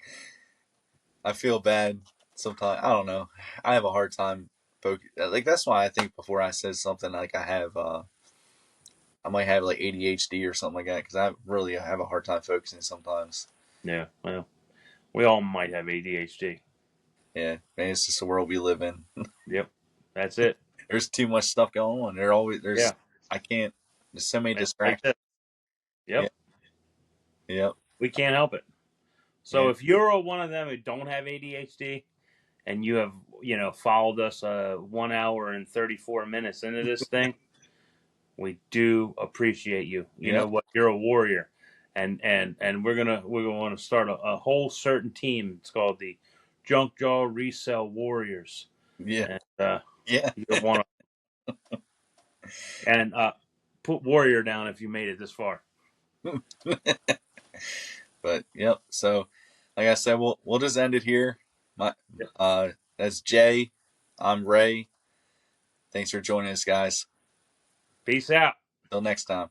I feel bad sometimes. I don't know. I have a hard time focus. Like that's why I think before I said something like I might have like ADHD or something like that because I have a hard time focusing sometimes. Yeah. Well, we all might have ADHD. Yeah, man, it's just the world we live in. Yep. That's it. There's too much stuff going on. Yeah. I can't. There's so many It's like distractions. this. Yeah, Yep. yeah, We can't help it. So yeah, if you're one of them who don't have ADHD and you have, followed us 1 hour and 34 minutes into this thing, we do appreciate you. You yeah, know what? You're a warrior. And we're gonna want to start a whole certain team. It's called the Junk Jaw Resell Warriors. yeah, And yeah. you're one of and put warrior down if you made it this far. But yep. So, like I said, we'll just end it here. My Yep. That's Jay. I'm Ray. Thanks for joining us, guys. Peace out. Till next time.